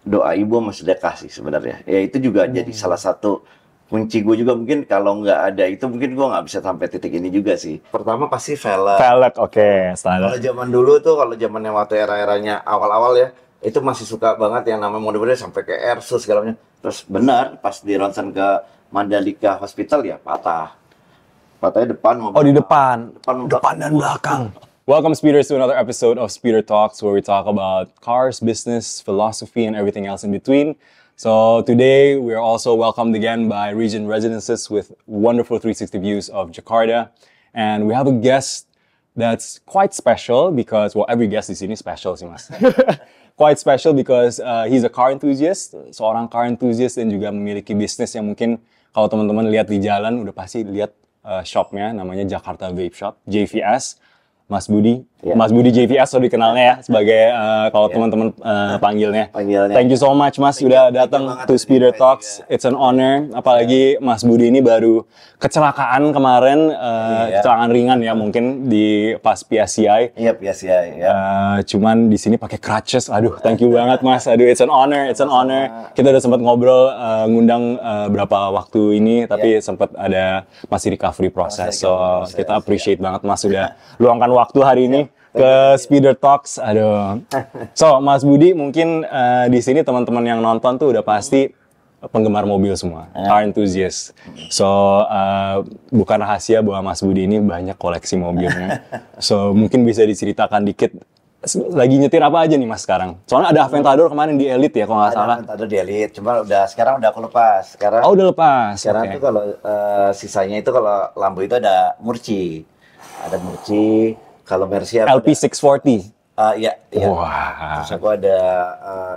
doa ibu sama sedekah sih sebenarnya. Ya itu juga jadi salah satu kunci gue juga, mungkin kalau nggak ada itu mungkin gue nggak bisa sampai titik ini juga sih. Pertama pasti velg. Velg, oke, Kalau standar. zaman dulu tuh, kalau zamannya waktu era-eranya awal-awal ya, itu masih suka banget yang namanya mode-mode sampai ke Airsus segala macam. Terus benar pas di ronsen ke Mandalika Hospital ya patah. Patahnya depan mobil. Oh, di depan. Depan Depan dan belakang. Welcome speeders to another episode of Speeder Talks, where we talk about cars, business, philosophy, and everything else in between. So today we are also welcomed again by Regent Residences with wonderful 360 views of Jakarta. And we have a guest that's quite special because, well, every guest di sini special sih, Mas. Quite special because he's a car enthusiast, seorang car enthusiast dan juga memiliki bisnis yang mungkin kalau teman-teman lihat di jalan udah pasti lihat shopnya, namanya Jakarta Vape Shop, JVS. Mas Budi, Mas Budi JVS so dikenalnya ya sebagai kalau teman-teman panggilnya. Thank you so much Mas sudah datang to Speeder Talks. It's an honor. Apalagi Mas Budi ini baru kecelakaan kemarin, kecelakaan ringan ya mungkin di pas PSCI. Iya PSCI. Ya. Cuman di sini pakai crutches. Aduh, thank you banget Mas. Aduh, it's an honor. Kita udah sempat ngobrol, ngundang berapa waktu ini, tapi sempat ada masih recovery proses. So kita appreciate banget Mas sudah luangkan waktu hari ini ke Speeder Talks. Aduh. So, Mas Budi mungkin di sini teman-teman yang nonton tuh udah pasti penggemar mobil semua, car enthusiast. So, bukan rahasia bahwa Mas Budi ini banyak koleksi mobilnya. So, mungkin bisa diceritakan dikit lagi nyetir apa aja nih Mas sekarang? Soalnya ada Aventador kemarin di Elite ya kalau nggak salah. Aventador di Elite, cuma sekarang udah aku lepas. Sekarang udah lepas. Sekarang tuh kalau sisanya itu kalau Lambo itu ada Murci. Ada Murci, kalau Mercy LP640. Iya. Wah. Terus aku ada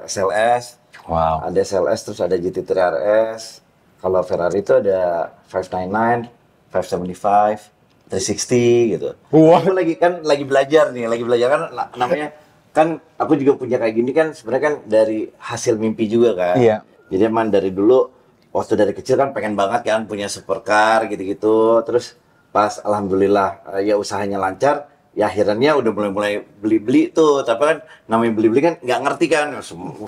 SLS. Wow. Ada SLS, terus ada GT3 RS. Kalau Ferrari itu ada 599, 575, 360 gitu. Wah. Aku lagi belajar kan namanya kan aku juga punya kayak gini kan sebenarnya kan dari hasil mimpi juga kan. Iya. Jadi emang dari dulu waktu dari kecil kan pengen banget kan punya supercar gitu-gitu. Terus pas alhamdulillah ya usahanya lancar, ya akhirnya udah mulai beli-beli tuh. Tapi kan namanya beli-beli kan nggak ngerti kan,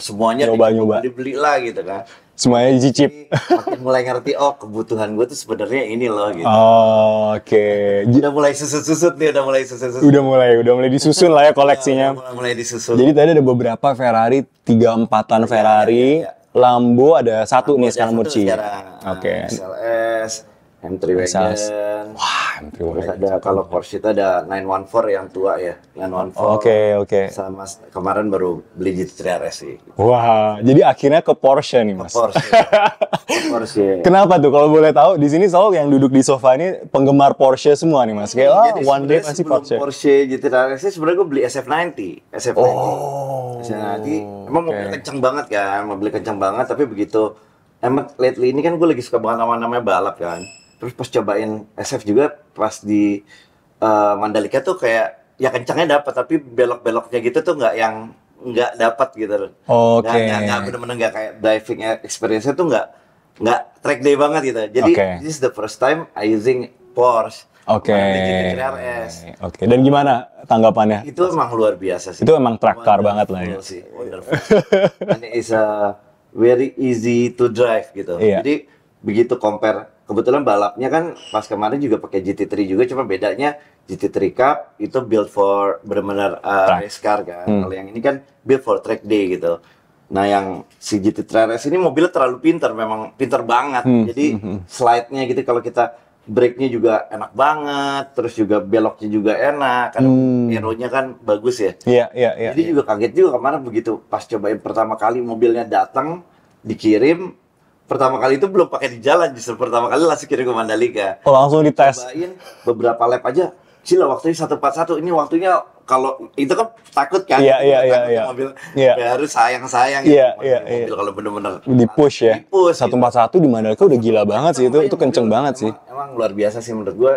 semuanya nyoba-nyoba beli-beli lah gitu kan. Semuanya dicicip. Makin mulai ngerti, oh kebutuhan gue tuh sebenarnya ini loh gitu. Oh, oke. Udah mulai susut-susut nih, udah mulai disusun lah ya koleksinya. Udah mulai disusun. Jadi tadi ada beberapa Ferrari, 3-4an Ferrari. Ya. Lambo ada satu nih sekarang Murci. Oke. SLS, M3 Wagon. Wah, M3 Terus Wagon. ada kalau Porsche itu ada 914 yang tua ya, 914. Oke. Sama kemarin baru beli GT3 RS sih. Wah, jadi akhirnya ke Porsche nih Mas. Porsche. Kenapa tuh kalau boleh tahu? Di sini selalu yang duduk di sofa ini penggemar Porsche semua nih Mas. Kayak one day pasti Porsche. Porsche GT3 RS sebenarnya gue beli SF90. SF90. Emang mobil kenceng banget kan, tapi begitu emang lately ini kan gue lagi suka banget sama namanya balap kan. Terus pas cobain SF juga pas di Mandalika tuh kayak ya kencangnya dapat, tapi belok-beloknya gitu tuh nggak dapat gitu. Oke. Nggak bener-bener nggak kayak driving experience-nya tuh nggak track day banget gitu. Jadi this is the first time I using Porsche. Oke. GT3 RS. Dan gimana tanggapannya? Itu emang luar biasa sih. Itu emang track car banget lah ya. Wonderful. And it's very easy to drive gitu. Iya. Jadi begitu compare, kebetulan balapnya kan pas kemarin juga pakai GT3 juga, cuma bedanya GT3 Cup itu build for benar-benar race car kan. Kalau yang ini kan build for track day gitu. Nah yang si GT3 RS ini mobilnya terlalu memang pintar banget. Jadi slide-nya gitu kalau kita brake-nya juga enak banget, terus juga beloknya juga enak, kan aeronya kan bagus ya. Iya. Jadi juga kaget juga kemarin begitu pas cobain pertama kali mobilnya datang, dikirim, pertama kali itu belum pakai di jalan, justru pertama kali langsung kirim ke Mandalika. Oh, langsung dites. Cobain beberapa lap aja, Cila waktunya 141, ini waktunya kalau itu kan takut kan? Iya. Mobil Iya. harus sayang Iya. mobil kalau bener-bener di push ya. 141 di Mandalika udah gila banget sih itu kenceng banget sih. Emang luar biasa sih menurut gue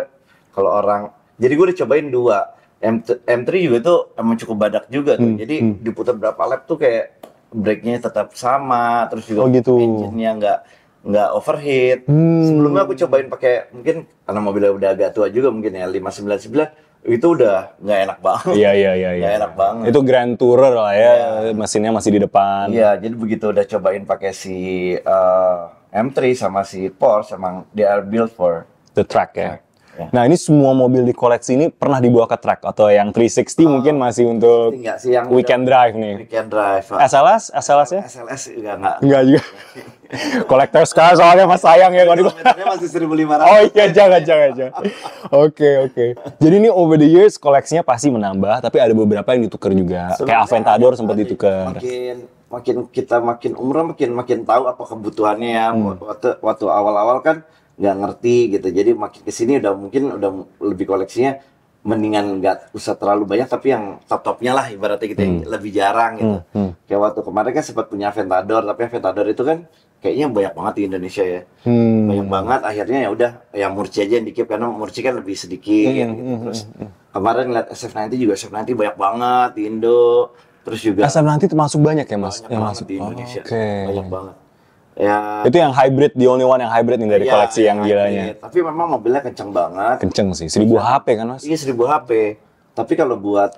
kalau orang. Jadi gue udah cobain 2. M3 juga tuh emang cukup badak juga tuh. Jadi diputar berapa lap tuh kayak brake-nya tetap sama, terus juga engine-nya nggak overheat. Sebelumnya aku cobain pakai mungkin karena mobilnya udah agak tua juga mungkin ya 599. itu udah nggak enak banget. Iya. Nggak enak banget. Itu Grand Tourer lah ya, mesinnya masih di depan. Iya, jadi begitu udah cobain pakai si M3 sama si Porsche, emang they are built for The track ya. Ya. Nah ini semua mobil di koleksi ini pernah dibawa ke track atau yang 360 mungkin masih untuk enggak sih yang weekend drive nih. weekend drive. SLS ya? SLS juga enggak. Enggak juga. Collector's car soalnya mas sayang ya kalau Kilometernya masih 1.500. Oh iya jangan. Oke. Jadi ini over the years koleksinya pasti menambah, tapi ada beberapa yang ditukar juga. Kayak Aventador sempat ditukar. Makin kita makin umur makin tahu apa kebutuhannya ya. Waktu awal-awal kan nggak ngerti gitu, jadi makin kesini udah lebih koleksinya mendingan nggak usah terlalu banyak, tapi yang top-topnya lah ibaratnya gitu yang lebih jarang gitu. Kayak waktu kemarin kan sempat punya Aventador, tapi Aventador itu kan kayaknya banyak banget di Indonesia ya, banyak banget. Akhirnya ya udah yang Murci aja yang dikip karena Murci kan lebih sedikit gitu. Terus kemarin ngeliat SF90 juga, SF90 banyak banget di Indo. Terus juga SF90 termasuk banyak ya mas? Banyak banget di Indonesia, banyak banget. Ya, itu yang hybrid, the only one yang hybrid nih dari koleksi yang gilanya. Tapi memang mobilnya kenceng banget. Kenceng sih, 1000 HP kan mas? Iya 1000 HP. Tapi kalau buat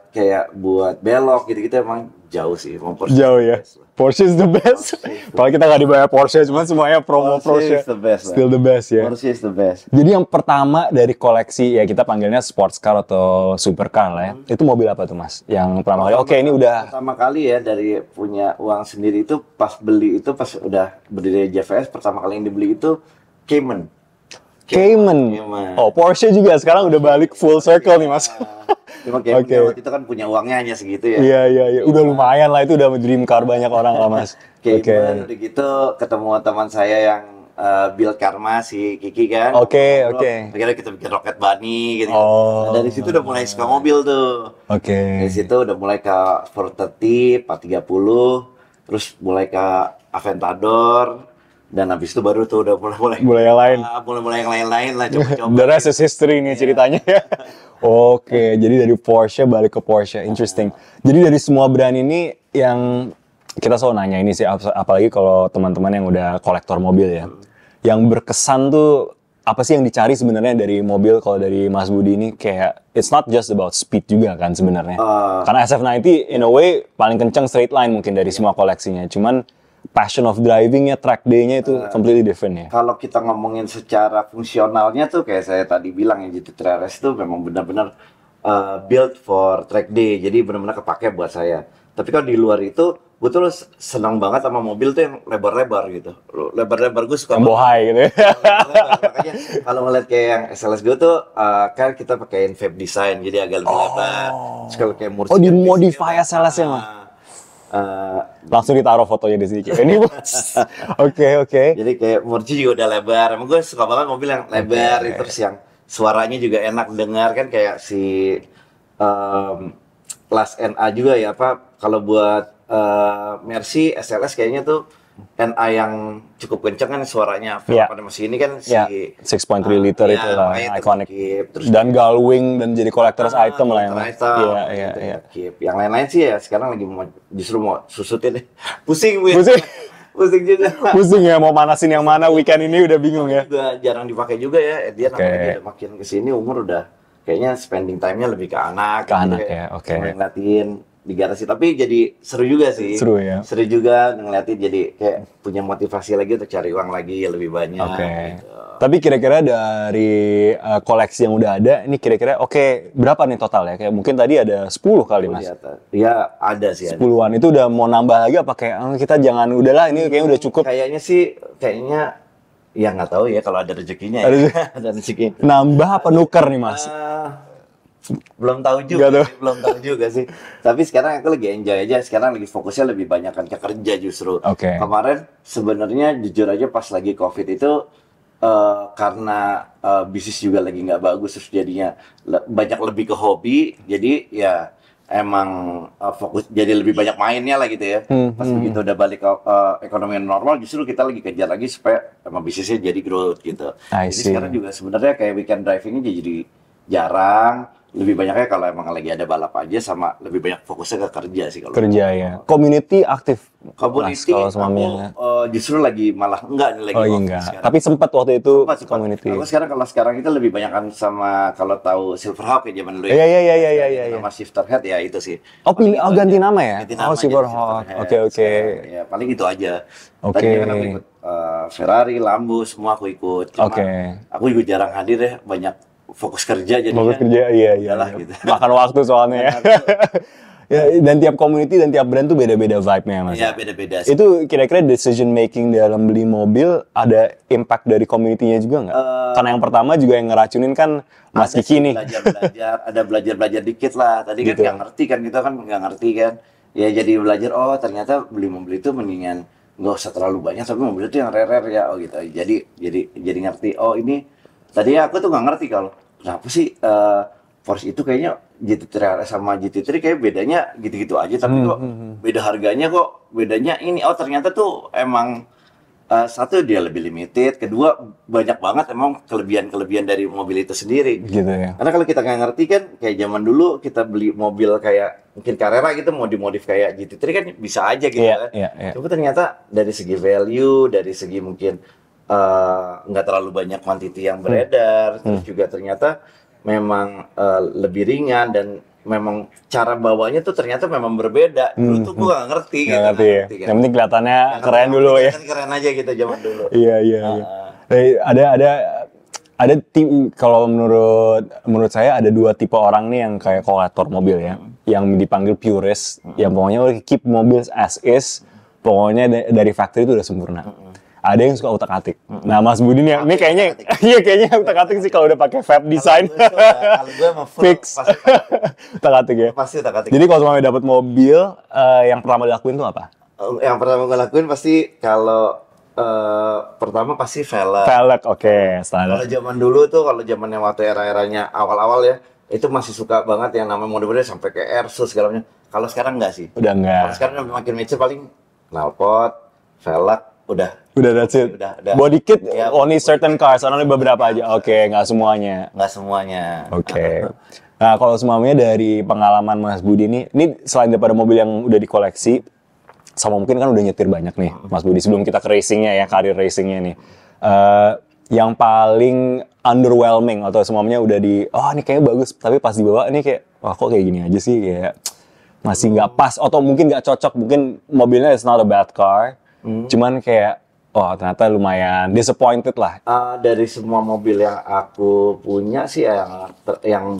belok gitu-gitu emang jauh sih. Jauh ya. Porsche is the best. Kalau kita nggak dibayar Porsche, cuma semuanya promo Porsche. Is the best, still the best ya. Porsche is the best. Jadi yang pertama dari koleksi ya kita panggilnya sports car atau supercar lah ya. Itu mobil apa tuh mas? Yang pertama kali. Oke ini udah. Pertama kali ya dari punya uang sendiri itu pas beli itu pas udah berdiri JVS pertama kali yang dibeli itu Cayman. Oh Porsche juga sekarang udah balik full circle nih mas. Cuma kayak waktu itu kan punya uangnya hanya segitu ya. Iya. Udah lumayan lah, itu udah dream car banyak orang lah mas. Udah gitu ketemu teman saya yang build Karma si Kiki kan. Oke. Akhirnya kita bikin Rocket Bunny gitu. Oh. Nah, dari situ udah mulai suka mobil tuh. Dari situ udah mulai ke 430, 430, terus mulai ke Aventador. Dan habis itu baru tuh udah mulai yang lain. Mulai yang lain-lain lah coba-coba. The rest is history nih ceritanya ya. Oke, jadi dari Porsche balik ke Porsche, interesting. Jadi dari semua brand ini yang kita selalu nanya ini sih, apalagi kalau teman-teman yang udah kolektor mobil ya, yang berkesan tuh apa sih yang dicari sebenarnya dari mobil? Kalau dari Mas Budi ini kayak it's not just about speed juga kan sebenarnya. Karena SF90 in a way paling kenceng straight line mungkin dari semua koleksinya. Cuman passion of drivingnya, track day-nya itu completely different ya. Kalau kita ngomongin secara fungsionalnya tuh kayak saya tadi bilang ya, GT3 RS itu memang benar-benar built for track day, jadi benar-benar kepake buat saya. Tapi kalau di luar itu, gue tuh senang banget sama mobil tuh yang lebar-lebar gitu. Lebar-lebar gue suka. Yang bohai gitu ya. Makanya kalau ngeliat kayak yang SLS gue tuh kan kita pakein vape design, jadi agak lebih lebar. Terus kalau kayak Murci. Oh dimodify SLS-nya mah. Langsung ditaruh fotonya di sini. Ini Oke. Jadi kayak Murci juga udah lebar. Emang gue suka banget mobil yang lebar, terus yang suaranya juga enak dengar kan kayak si Class NA juga ya apa. Kalau buat Mercy SLS kayaknya tuh NA yang cukup kenceng kan suaranya. Pada mesin ini kan si 6.3 liter itu lah iconic. Dan gullwing dan jadi collector's item lah yang. Iya. Yang lain-lain sih ya sekarang lagi justru mau susutin deh. Pusing juga. Pusing ya mau manasin yang mana weekend ini udah bingung ya. Juga jarang dipakai juga ya. Dia namanya makin kesini umur udah kayaknya spending time-nya lebih ke anak. Ya. Oke. Ngeliatin di garasi, tapi jadi seru juga sih. Seru ya. Seru juga ngeliatin, jadi kayak punya motivasi lagi untuk cari uang lagi ya lebih banyak. Gitu. Tapi kira-kira dari koleksi yang udah ada, ini kira-kira berapa nih total ya? Kayak mungkin tadi ada 10 kali mas. Iya ada sih. 10-an itu udah mau nambah lagi apa kayak kita jangan udahlah ini kayaknya udah cukup. Kayaknya ya nggak tahu ya kalau ada rezekinya ya. Ada rezeki. Nambah apa nuker nih mas? Belum tahu juga sih. Tapi sekarang aku lagi enjoy aja. Sekarang lagi fokusnya lebih banyak kan ke kerja justru. Kemarin sebenarnya jujur aja pas lagi COVID itu karena bisnis juga lagi nggak bagus, terus jadinya banyak lebih ke hobi. Jadi ya emang fokus jadi lebih banyak mainnya lah gitu ya. Pas begitu udah balik ke ekonomi normal, justru kita lagi kejar lagi supaya emang bisnisnya jadi growth gitu. Jadi sekarang juga sebenarnya kayak weekend driving-nya jadi jarang. lebih banyaknya kalau emang lagi ada balap aja, sama lebih banyak fokusnya ke kerja sih kalau. Kerja ya. Community aktif. Community Kalau aku suaminya. justru lagi malah enggak nih, lagi Oh iya off enggak. sekarang. Tapi sempat waktu itu Sempat. community. Aku sekarang itu lebih banyakan sama, kalau tahu Silverhawk ya zaman dulu ya. Iya. Nama Shifterhead ya itu sih. Oh, Paling itu ganti aja. nama ya? Ganti nama Oh, jadi Silverhawk. Shifterhead. Oke. Ya paling itu aja. Oke. Tadinya kan aku ikut Ferrari, Lambo, semua aku ikut. Cuma Oke. aku juga jarang hadir ya, banyak fokus kerja jadinya. Fokus kerja, iya. Udahlah, gitu. Makan waktu soalnya ya. Ya, dan tiap community dan tiap brand tuh beda-beda vibe-nya Mas. Iya, beda-beda sih. Itu kira-kira decision making dalam beli mobil ada impact dari community-nya juga nggak? Karena yang pertama juga yang ngeracunin kan Mas Ada Kiki sih nih. ada belajar dikit lah. Tadi kan Gitu. nggak ngerti kan, kita kan nggak ngerti kan. Ya jadi belajar, oh ternyata beli mobil itu mendingan nggak usah terlalu banyak, tapi mobil itu yang rare ya, oh gitu. Jadi ngerti. Oh ini tadi aku tuh nggak ngerti kalau kenapa sih Porsche itu kayaknya GT3 RS sama GT3 kayak bedanya gitu-gitu aja, tapi kok beda harganya, kok bedanya ini. Oh ternyata tuh emang satu dia lebih limited, kedua banyak banget emang kelebihan-kelebihan dari mobil itu sendiri. Gitu ya. Karena kalau kita nggak ngerti kan, kayak zaman dulu kita beli mobil kayak mungkin Carrera gitu, mau dimodif kayak GT3 kan bisa aja gitu kan. Iya. Tapi ternyata dari segi value, dari segi mungkin nggak terlalu banyak quantity yang beredar, terus juga ternyata memang lebih ringan, dan memang cara bawanya tuh ternyata memang berbeda. Dulu tuh gua nggak ngerti Nggak gitu. ngerti ya. kan. Yang penting kelihatannya Yang keren penting dulu ya. kan keren aja gitu zaman dulu. Iya. Kalau menurut saya ada dua tipe orang nih yang kayak kolektor mobil ya, yang dipanggil purist, yang pokoknya keep mobil as is, pokoknya dari factory itu udah sempurna. Ada yang suka utak-atik. Nah, Mas Budi nih, ini kayaknya, iya kayaknya utak-atik sih kalau udah pakai fab design. Kalau gue mah full Fix. Utak-atik ya. pasti utak-atik. Jadi kalau sampai dapat mobil, yang pertama dilakuin tuh apa? Yang pertama gue lakuin pasti kalau pertama pasti velg. Velg, oke, standar. Kalau zaman dulu tuh, kalau zamannya waktu era-eranya awal-awal ya, itu masih suka banget yang namanya mode-mode sampai ke Airsus segala macam. Kalau sekarang enggak sih. Udah Kalau enggak. sekarang makin mature paling knalpot, velg, udah. Udah that's it. Udah. Body kit Ya, only certain cars, only beberapa aja. Oke, nggak semuanya. Nggak semuanya. Oke. Nah, kalau semuanya dari pengalaman Mas Budi ini selain daripada mobil yang udah dikoleksi, sama mungkin kan udah nyetir banyak nih, Mas Budi. Sebelum kita ke racingnya ya, karir racingnya nih. Yang paling underwhelming atau semuanya udah ini kayaknya bagus, tapi pas dibawa ini kayak, wah kok kayak gini aja sih, kayak masih nggak pas atau mungkin nggak cocok. Mungkin mobilnya is not a bad car, cuman kayak ternyata lumayan disappointed lah. Dari semua mobil yang aku punya sih, yang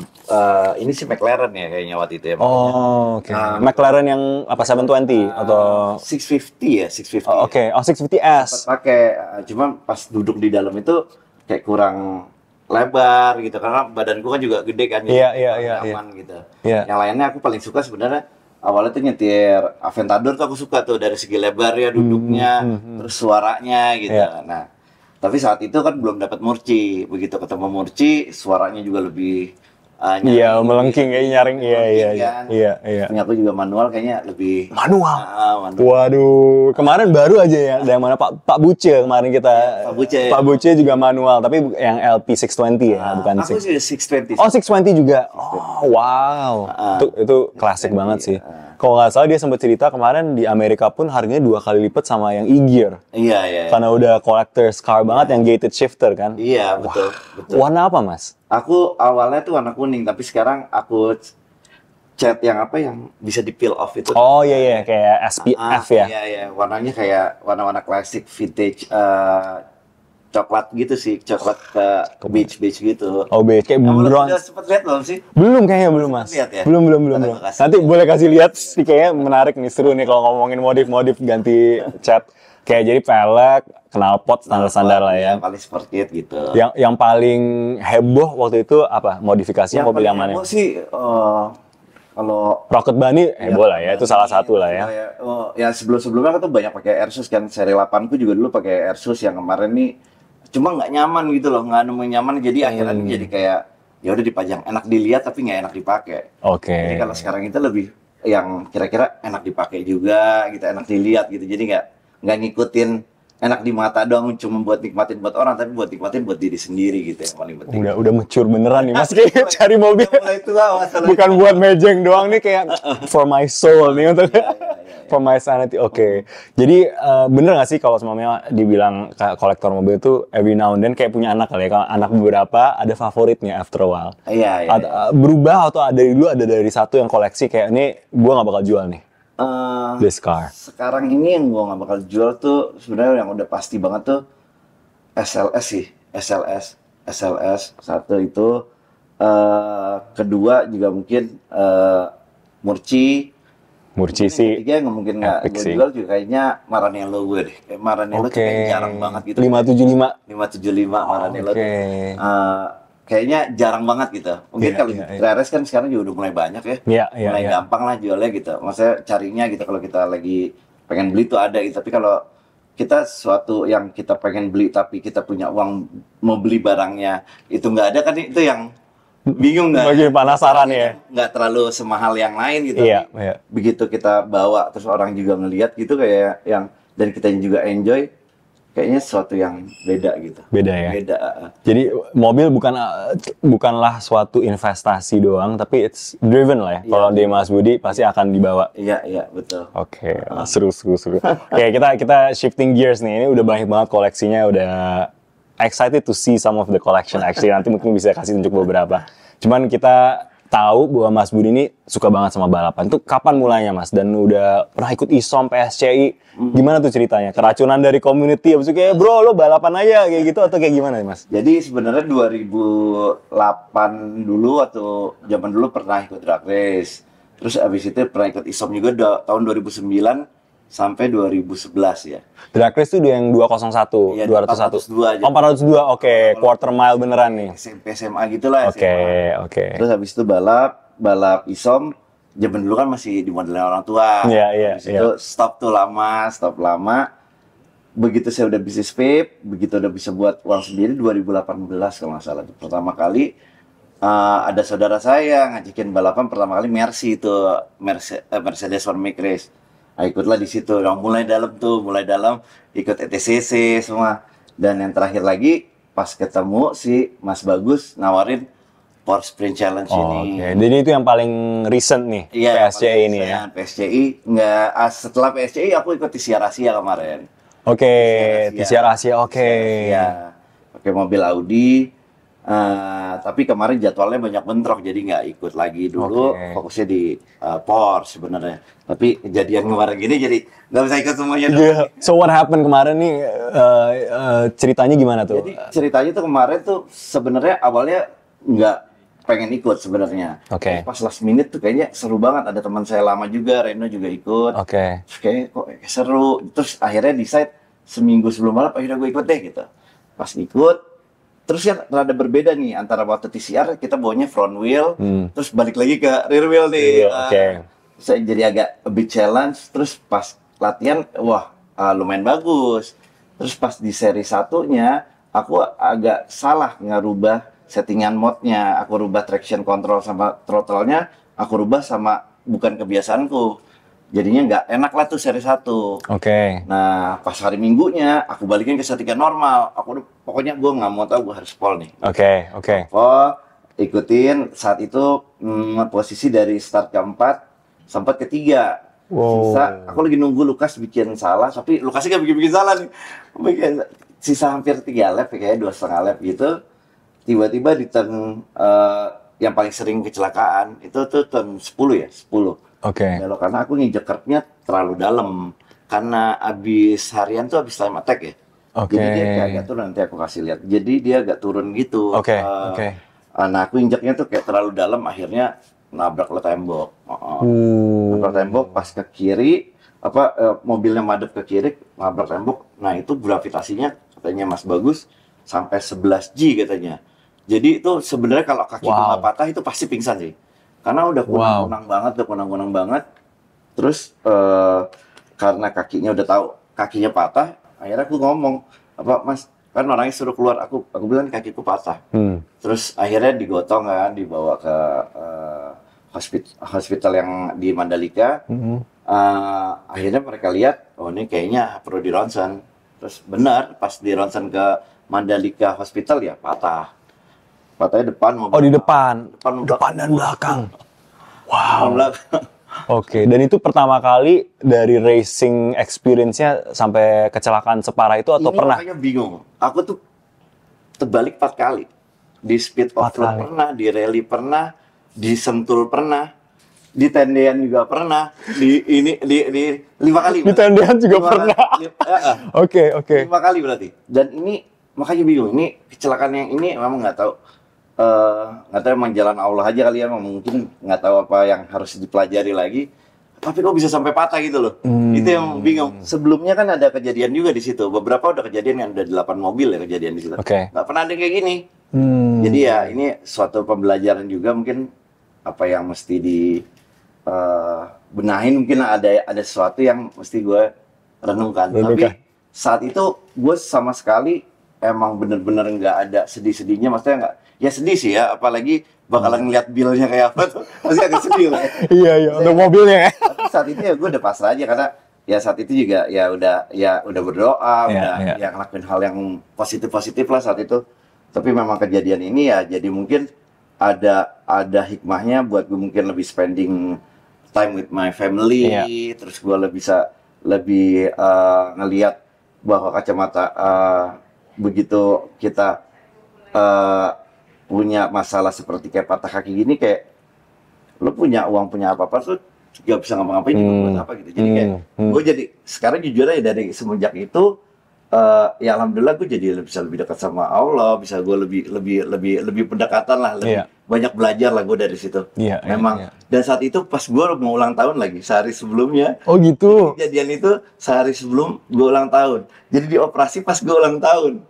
ini sih McLaren ya kayaknya waktu itu ya. Oh, oke. McLaren yang apa 720 atau 650 ya, 650. Oke, 650S. Pakai, cuma pas duduk di dalam itu kayak kurang lebar gitu, karena badanku kan juga gede kan, Iya. nyaman gitu. Iya. Yang lainnya aku paling suka sebenarnya awalnya tuh nyetir Aventador tuh aku suka tuh, dari segi lebarnya, duduknya, terus suaranya gitu. Iya. Nah, tapi saat itu kan belum dapat Murci. Begitu ketemu Murci, suaranya juga lebih Iya, melengking kayak nyaring. kan. Iya. Ini aku juga manual kayaknya lebih Manual. manual. Waduh, kemarin baru aja ya, yang mana Pak Buce kemarin kita. Pak Buce. Juga manual, tapi yang LP620 ya, bukan Aku sih 620. Oh, 620 juga. Oh, wow. Itu klasik banget sih. Kalau nggak salah dia sempat cerita kemarin di Amerika pun harganya 2 kali lipat sama yang e-gear. Iya. Karena udah collector's car banget, yang gated shifter kan. Iya, betul. Warna apa, Mas? Aku awalnya tuh warna kuning, tapi sekarang aku cat yang bisa di peel off itu. Oh iya, kayak SPF ya. Iya, warnanya kayak warna-warna klasik vintage, coklat gitu sih, coklat ke beige gitu. Oh, beige kayak Kamu udah bronze. sempet lihat belum sih? Belum kayaknya, Mas. Lihat ya? Belum. Ntar aku kasih. Nanti boleh kasih lihat sih, kayaknya menarik nih, seru nih kalau ngomongin modif ganti cat. Kayak jadi pelek, knalpot standar-standar lah ya. Yang paling sport kit gitu. Yang paling heboh waktu itu apa? Modifikasinya mobil yang mana? Yang paling heboh sih kalau Rocket Bunny heboh lah ya, itu salah satu lah ya. Ya sebelum-sebelumnya aku tuh banyak pakai Airsus kan, seri 8 ku juga dulu pakai Airsus yang kemarin nih, cuma nggak nyaman gitu loh, nggak nemu nyaman, jadi akhirnya jadi kayak ya udah dipajang, enak dilihat tapi nggak enak dipakai. Oke. Jadi kalau sekarang itu lebih yang kira-kira enak dipakai juga gitu, enak dilihat gitu, jadi nggak ngikutin enak di mata doang, cuma buat nikmatin buat orang, tapi buat nikmatin buat diri sendiri gitu yang paling penting. Udah mature beneran nih Mas, kayak cari mobil. Mulai tua masalah. Bukan buat mejeng doang nih, kayak for my soul nih untuk for my sanity. Oke. Jadi bener gak sih kalau semuanya dibilang kolektor mobil itu every now and then kayak punya anak kali ya? Kalau anak beberapa ada favoritnya after a while. Iya. Berubah atau ada dulu ada dari satu yang koleksi kayak ini gua nggak bakal jual nih. This car. Sekarang ini yang gua nggak bakal jual tuh sebenarnya yang udah pasti banget tuh SLS sih. SLS satu itu. Kedua juga mungkin Murci sih. Ketiga nggak mungkin nggak gue jual juga kayaknya Maranello gue deh. Kayak Maranello tuh kayak jarang banget gitu. 575 Maranello tuh. Kayaknya jarang banget gitu. Mungkin kalau Trares kan sekarang juga udah mulai banyak ya. Mulai gampang lah jualnya gitu. Maksudnya carinya gitu kalau kita lagi pengen beli tuh ada gitu. Tapi kalau kita sesuatu yang kita pengen beli tapi kita punya uang mau beli barangnya itu nggak ada kan, itu yang bingung nggak? Bagi penasaran ya. Nggak terlalu semahal yang lain gitu. Iya. Begitu kita bawa terus orang juga ngelihat gitu kayak yang dan kita juga enjoy, kayaknya sesuatu yang beda gitu. Beda ya. Beda. Jadi mobil bukanlah suatu investasi doang, tapi it's driven lah ya. Kalau di Mas Budi pasti akan dibawa. Iya betul. Oke, seru. Oke, kita shifting gears nih. Ini udah banyak banget koleksinya, udah excited to see some of the collection actually. Nanti mungkin bisa kasih tunjuk beberapa. Cuman kita tahu bahwa Mas Budi ini suka banget sama balapan. Itu kapan mulainya Mas? Dan udah pernah ikut ISOM, PSCI. Gimana tuh ceritanya? Keracunan dari community, abis itu kayak bro lo balapan aja kayak gitu atau kayak gimana Mas? Jadi sebenarnya 2008 dulu atau zaman dulu pernah ikut drag race. Terus abis itu pernah ikut ISOM juga tahun 2009 sampai 2011 ya. Drag race itu yang 201, ya, 201. 402 aja. Oh, 402. Oke, quarter mile beneran nih. SMP SMA gitulah. Oke. Terus habis itu balap ISOM, zaman dulu kan masih dimodalin orang tua. Iya. Itu stop lama. Begitu saya udah bisnis vape, begitu udah bisa buat uang sendiri 2018 kalau nggak salah. Pertama kali ada saudara saya ngajakin balapan pertama kali Mercy itu, Mercedes One Make Race. Ikutlah di situ, mulai dalam ikut ETCC semua. Dan yang terakhir lagi pas ketemu si Mas Bagus nawarin Porsche Sprint Challenge ini. Oke. Jadi itu yang paling recent nih, PSCI ini ya. PSCI nggak, setelah PSCI aku ikut TCR Asia kemarin. Oke, TCR Asia. Oke. Ya, pakai mobil Audi. Tapi kemarin jadwalnya banyak bentrok jadi nggak ikut lagi dulu. Fokusnya di Porsche sebenarnya. Tapi kejadian kemarin gini jadi nggak bisa ikut semuanya. So what happened kemarin nih? Ceritanya gimana tuh? Jadi ceritanya tuh kemarin tuh sebenarnya awalnya nggak pengen ikut sebenarnya. Pas last minute tuh kayaknya seru banget. Ada teman saya lama juga, Reno juga ikut. Terus kayak kok seru. Terus akhirnya decide seminggu sebelum balap akhirnya gue ikut deh gitu. Pas ikut. Terus ya rada berbeda nih antara waktu TCR kita bawanya front wheel, terus balik lagi ke rear wheel nih. Saya jadi agak a bit challenge. Terus pas latihan, lumayan bagus. Terus pas di seri satunya, aku agak salah ngerubah settingan mode-nya. Aku rubah traction control sama throttle-nya, aku rubah sama bukan kebiasaanku. Jadinya nggak enak lah tuh seri 1. Nah, pas hari Minggunya, aku balikin ke settingan normal. Pokoknya gue nggak mau tahu, gue harus pole nih. Pole, ikutin. Saat itu posisi dari start keempat sampai ketiga. Sisa, aku lagi nunggu Lukas bikin salah, tapi Lukasnya nggak bikin salah nih. Sisa hampir 3 lap, kayaknya 2,5 lap gitu. Tiba-tiba di turn yang paling sering kecelakaan, itu tuh turn 10 ya, 10. Belok karena aku nginjek kerbnya terlalu dalam. Karena abis harian tuh abis time attack ya. Jadi dia kayak agak turun, nanti aku kasih lihat. Jadi dia agak turun gitu. Nah aku injeknya tuh kayak terlalu dalam, akhirnya nabrak ke tembok. Nabrak tembok pas ke kiri, mobilnya madep ke kiri, nabrak tembok. Nah itu gravitasinya katanya Mas Bagus sampai 11 G katanya. Jadi itu sebenarnya kalau kaki nggak patah itu pasti pingsan sih. Karena udah kunang-kunang banget. Terus karena kakinya udah tahu kakinya patah, akhirnya aku ngomong, Mas, kan orangnya suruh keluar, aku bilang kakiku patah. Terus akhirnya digotong kan, dibawa ke hospital yang di Mandalika. Akhirnya mereka lihat, ini kayaknya perlu di ronsen. Terus benar pas di ronsen ke Mandalika Hospital ya patahnya depan Oh di depan, depan dan belakang. belakang. Oke, dan itu pertama kali dari racing experience-nya sampai kecelakaan separah itu atau Ini pernah? makanya bingung. Aku tuh terbalik 4 kali. Di speed off road pernah, di rally pernah, di sentul pernah, di tendean juga pernah, di 5 kali. Di tendean juga pernah. Oke. 5 kali berarti. Dan ini makanya bingung. Ini kecelakaan yang ini memang nggak tahu. Nggak tahu emang jalan Allah aja kali ya, mungkin nggak tahu apa yang harus dipelajari lagi. Tapi kok bisa sampai patah gitu loh. Itu yang bingung. Sebelumnya kan ada kejadian juga di situ. Beberapa udah kejadian yang udah 8 mobil ya kejadian di situ. Nggak pernah ada kayak gini. Jadi ya ini suatu pembelajaran juga mungkin apa yang mesti di benahin, mungkin ada sesuatu yang mesti gue renungkan. Tapi saat itu gue sama sekali emang bener-bener nggak ada sedih-sedihnya, maksudnya nggak, ya sedih sih ya, apalagi bakalan ngeliat bilnya kayak apa tuh, pasti agak sedih lah. Iya, untuk mobilnya ya. Tapi saat itu ya gue udah pasrah aja, karena ya saat itu juga ya udah berdoa, ya ngelakuin hal yang positif lah saat itu. Tapi memang kejadian ini ya, jadi mungkin ada hikmahnya buat gue, mungkin lebih spending time with my family, terus gue lebih ngelihat bahwa kacamata begitu kita punya masalah seperti kayak patah kaki gini, kayak lo punya uang, punya apa-apa tuh gak bisa ngapa-ngapain juga buat apa gitu. Jadi kayak gue jadi sekarang jujur aja, dari semenjak itu ya alhamdulillah gue jadi bisa lebih dekat sama Allah, bisa gue lebih pendekatan lah, lebih banyak belajar lah gue dari situ. Memang. Dan saat itu pas gue mau ulang tahun lagi, sehari sebelumnya. Oh gitu. Kejadian itu sehari sebelum gue ulang tahun. Jadi dioperasi pas gue ulang tahun.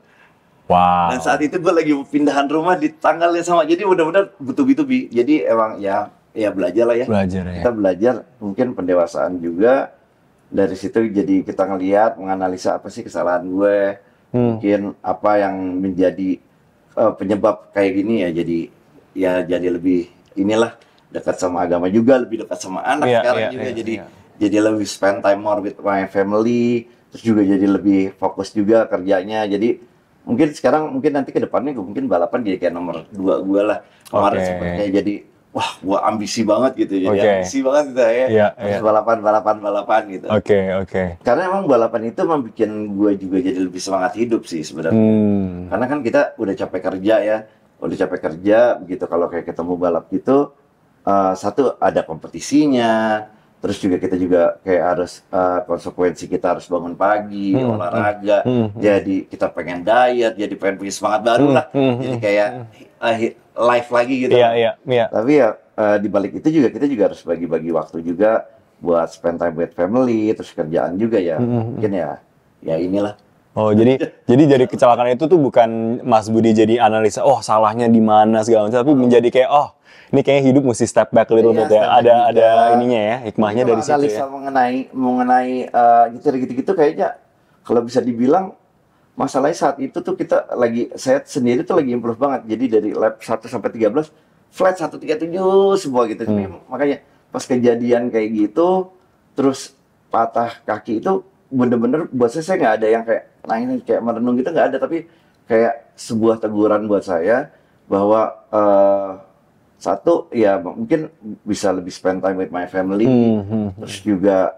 Wow. Dan saat itu gue lagi pindahan rumah di tanggalnya sama. Jadi benar-benar butuh-butuh. Jadi emang ya belajar lah ya. Kita belajar, mungkin pendewasaan juga. Dari situ jadi kita ngelihat, menganalisa apa sih kesalahan gue, mungkin apa yang menjadi penyebab kayak gini ya, jadi lebih inilah dekat sama agama juga, lebih dekat sama anak sekarang juga, jadi lebih spend time more with my family, terus juga jadi lebih fokus juga kerjanya. Jadi mungkin sekarang, mungkin nanti ke depannya gue mungkin balapan jadi kayak nomor 2 gue lah. Kemarin sepertinya jadi wah, gua ambisi banget gitu, jadi ambisi banget gitu ya. Terus balapan gitu. Oke. Karena emang balapan itu membuat gue juga jadi lebih semangat hidup sih sebenarnya. Karena kan kita udah capek kerja, begitu kalau kayak ketemu balap gitu, satu ada kompetisinya, terus juga kita juga kayak harus konsekuensi kita harus bangun pagi, olahraga, jadi kita pengen diet, jadi pengen punya semangat baru lah, jadi kayak live lagi gitu. Tapi ya di balik itu juga kita juga harus bagi-bagi waktu juga buat spend time with family, terus kerjaan juga ya. Mungkin ya inilah. Oh, jadi dari kecelakaan itu tuh bukan Mas Budi jadi analisa, oh salahnya di mana segala macam, tapi menjadi kayak ini kayaknya hidup mesti step back little bit ya. Ada ininya ya, hikmahnya dari situ ya. Analisa mengenai gitu-gitu kayaknya kalau bisa dibilang, masalahnya saat itu tuh saya sendiri tuh lagi improve banget. Jadi dari lap 1 sampai 13 flat 137 semua gitu. Tapi makanya pas kejadian kayak gitu, terus patah kaki itu bener-bener buat saya nggak ada yang kayak nangis, kayak merenung gitu, nggak ada. Tapi kayak sebuah teguran buat saya bahwa satu ya mungkin bisa lebih spend time with my family, terus juga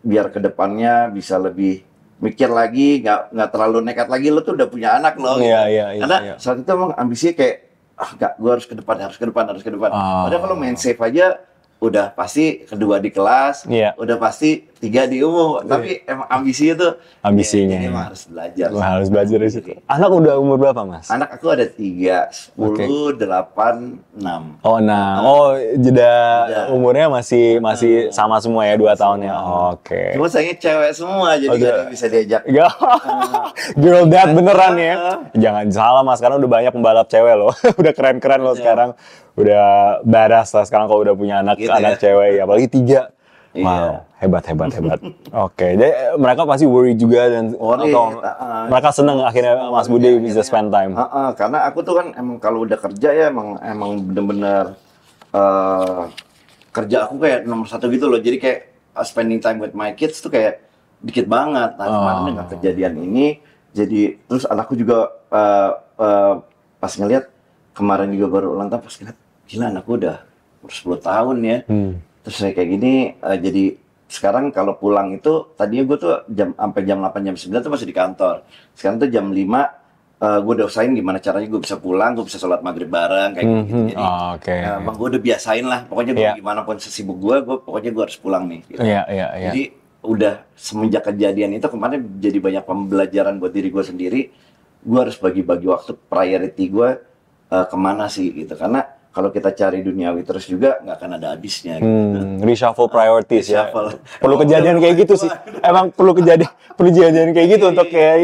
biar kedepannya bisa lebih mikir lagi, nggak terlalu nekat lagi, lo tuh udah punya anak lo. Karena saat itu emang ambisinya kayak gue harus ke depan. Padahal kalau main safe aja udah pasti kedua di kelas, udah pasti 3 di umum. Tapi emang ambisinya tuh, ambisinya emang harus belajar. Harus belajar dari situ. Anak udah umur berapa, Mas? Anak aku ada 3, 10, 8, 6. Oh, 6. Oh, jeda umurnya masih sama semua ya, 2 tahunnya. Oke. Cuma sayangnya cewek semua, jadi nggak bisa diajak. Girl dad beneran ya. Jangan salah, Mas, sekarang udah banyak pembalap cewek loh. Udah keren-keren loh sekarang. Udah badass lah sekarang kalau udah punya anak cewek ya, apalagi 3. Wow, hebat. Oke, jadi mereka pasti worry juga dan atau mereka seneng akhirnya Mas Budi bisa spend time. Karena aku tuh kan emang kalau udah kerja ya emang bener-bener kerja aku kayak nomor 1 gitu loh. Jadi kayak spending time with my kids tuh kayak dikit banget. Nah kemarin dengan kejadian ini, jadi terus anakku juga pas ngeliat kemarin juga baru ulang tahun, pas ngeliat gila anakku udah 10 tahun ya. Terus saya kayak gini, jadi sekarang kalau pulang itu tadinya gue tuh sampai jam 8 jam 9 tuh masih di kantor. Sekarang tuh jam 5 gue udah usahain gimana caranya gue bisa pulang, gue bisa sholat maghrib bareng kayak gitu. Jadi bang gue udah biasain lah, pokoknya gue gimana pun sesibuk gue pokoknya gue harus pulang nih. Gitu. Jadi udah semenjak kejadian itu kemarin jadi banyak pembelajaran buat diri gue sendiri. Gue harus bagi-bagi waktu priority gue kemana sih gitu, karena kalau kita cari duniawi terus juga nggak akan ada habisnya. Gitu. Reshuffle priorities reshuffle. Ya. Perlu kejadian kayak gitu sih. Emang perlu kejadian kayak gitu untuk kayak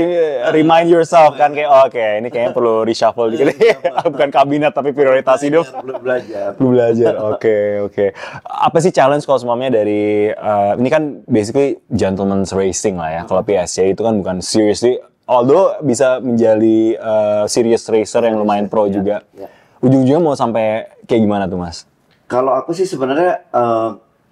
remind yourself kan kayak oke, ini kayaknya perlu reshuffle gitu. Bukan kabinet tapi prioritas hidup. Belum belajar. Oke. Apa sih challenge kalau semuanya dari ini kan basically gentleman's racing lah ya. Kalau PSC itu kan bukan seriously, although bisa menjadi serious racer yang lumayan pro juga. Ujung-ujungnya mau sampai kayak gimana tuh Mas? Kalau aku sih sebenarnya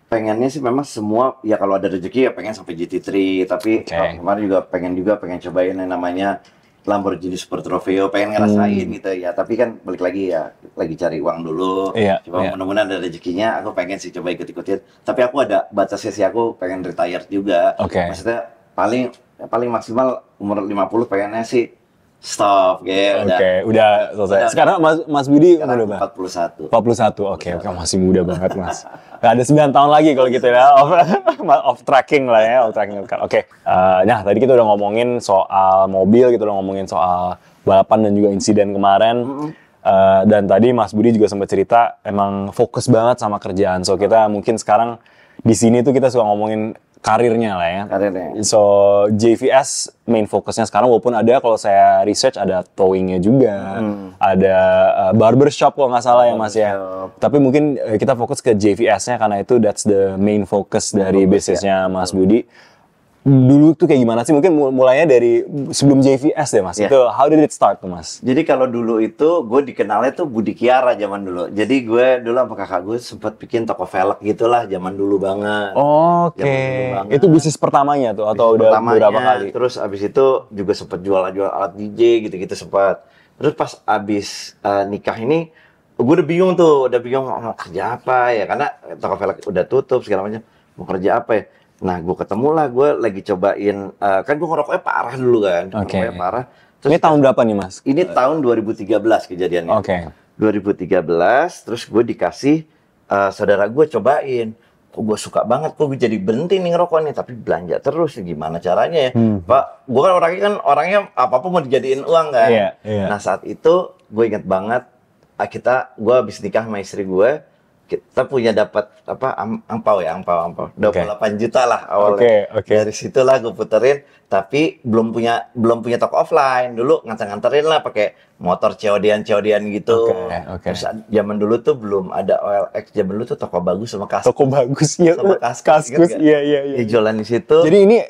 pengennya sih memang semua ya kalau ada rezeki ya pengen sampai GT3, tapi kemarin juga pengen cobain yang namanya Lamborghini Super Trofeo, pengen ngerasain gitu ya. Tapi kan balik lagi ya lagi cari uang dulu. Mudah-mudahan ada rezekinya, aku pengen sih coba ikut-ikutin. Tapi aku ada batasnya sih, aku pengen retire juga. Maksudnya paling maksimal umur 50 pengennya sih stop udah selesai. Sekarang Mas Budi udah berapa? 41. Oke, masih muda banget Mas. Gak ada 9 tahun lagi kalau gitu ya. Off tracking lah ya, Oke. Nah, tadi kita udah ngomongin soal mobil, kita udah ngomongin soal balapan dan juga insiden kemarin. Dan tadi Mas Budi juga sempat cerita emang fokus banget sama kerjaan. So kita mungkin sekarang di sini tuh kita suka ngomongin karirnya lah ya. So JVS main fokusnya sekarang, walaupun ada kalau saya research ada towingnya juga, ada barbershop kalau nggak salah ya Mas ya. Tapi mungkin kita fokus ke JVS-nya karena itu that's the main focus dari bisnisnya Mas Budi. Dulu tuh kayak gimana sih? Mungkin mulainya dari sebelum JVS deh Mas. Itu how did it start tuh Mas? Jadi kalau dulu itu gue dikenalnya tuh Budi Kiara zaman dulu. Jadi gue dulu sama kakak gue sempat bikin toko velg gitulah zaman dulu banget. Itu bisnis pertamanya tuh atau udah beberapa kali? Terus abis itu juga sempat jual alat DJ gitu-gitu sempat. Terus pas abis nikah ini gue udah bingung mau kerja apa ya, karena toko velg udah tutup segala macam. Mau kerja apa ya? Nah, gue ketemu lah, gue lagi cobain, kan gue ngerokoknya parah dulu kan, ngerokoknya parah. Terus, ini tahun berapa nih Mas? Ini tahun 2013 kejadiannya. 2013, terus gue dikasih saudara gue cobain. Kok gue suka banget, kok gue jadi berhenti nih ngerokok nih, tapi belanja terus, gimana caranya ya? Pak, gue kan orangnya apapun mau dijadiin uang kan. Nah saat itu gue inget banget, gue habis nikah sama istri gue. Kita punya dapat angpau 28 juta lah awalnya. Dari situlah gue puterin, tapi belum punya toko offline. Dulu nganter-nganterin lah pakai motor COD-an gitu. Terus zaman dulu tuh belum ada OLX, zaman dulu tuh toko bagus sama kaskus. Sama kaskus. Iya. Jualan di situ. Jadi ini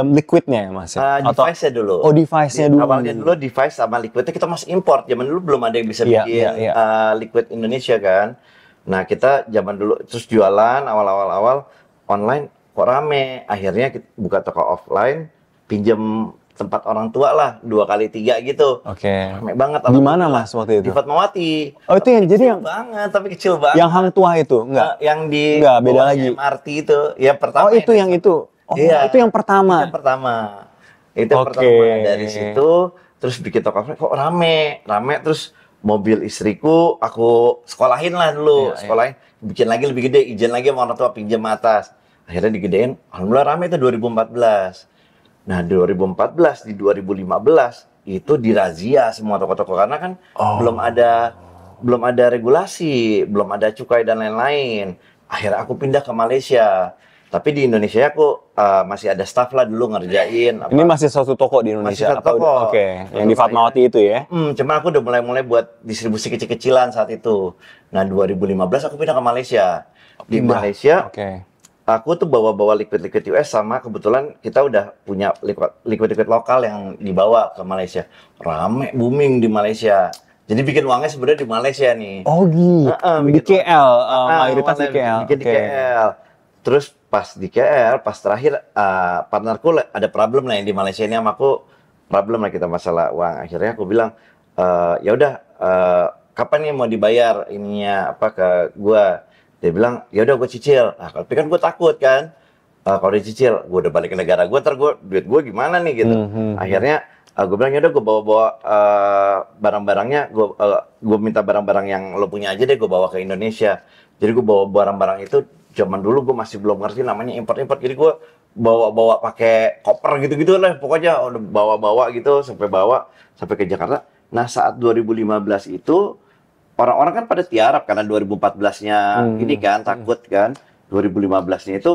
liquidnya ya Mas? Device-nya dulu. Device-nya dulu. Awalnya dulu device sama liquidnya kita masih import. Zaman dulu belum ada yang bisa bikin liquid Indonesia kan. Nah kita zaman dulu terus jualan awal online kok rame, akhirnya kita buka toko offline, pinjem tempat orang tua lah 2 kali 3 gitu. Rame banget. Di mana Mas waktu itu? Di Fatmawati. Itu yang jadi yang banget, tapi kecil banget. Yang Hang Tuah itu enggak? Yang di beda lagi. MRT itu, ya pertama. Itu yang itu. Itu yang pertama. Itu yang pertama. Dari situ terus bikin toko offline kok rame terus. Mobil istriku aku sekolahin lah dulu, bikin lagi lebih gede, izin lagi sama orang tua pinjam atas. Akhirnya digedein, alhamdulillah rame itu 2014. Nah 2014 di 2015 itu dirazia semua toko-toko karena kan belum ada regulasi, belum ada cukai dan lain-lain. Akhirnya aku pindah ke Malaysia. Tapi di Indonesia aku masih ada staff lah dulu ngerjain. Ini masih satu toko di Indonesia? Masih satu toko. Yang di Fatmawati itu ya? Cuman aku udah mulai buat distribusi kecil-kecilan saat itu. Nah 2015 aku pindah ke Malaysia. Di Malaysia, aku tuh bawa liquid US sama kebetulan kita udah punya liquid lokal yang dibawa ke Malaysia. Rame, booming di Malaysia. Jadi bikin uangnya sebenarnya di Malaysia nih. Di KL, mayoritas di KL. Bikin di KL. Terus pas di KL, pas terakhir partnerku ada problem lah yang di Malaysia ini sama aku, problem lah kita masalah uang. Akhirnya aku bilang, ya udah, kapan nih mau dibayar ininya apa ke gua? Dia bilang, ya udah gue cicil. Nah, tapi kan gue takut kan, kalau dicicil, gue udah balik ke negara gue, ntar duit gue gimana nih gitu. Akhirnya gue bilang, ya udah gue bawa barang-barangnya, gue minta barang-barang yang lo punya aja deh, gue bawa ke Indonesia. Jadi gue bawa barang-barang itu, zaman dulu gue masih belum ngerti namanya import-import, jadi gue bawa pakai koper gitu-gitu lah, pokoknya udah bawa gitu sampai ke Jakarta. Nah saat 2015 itu orang-orang kan pada tiarap karena 2014-nya ini kan takut kan. 2015-nya itu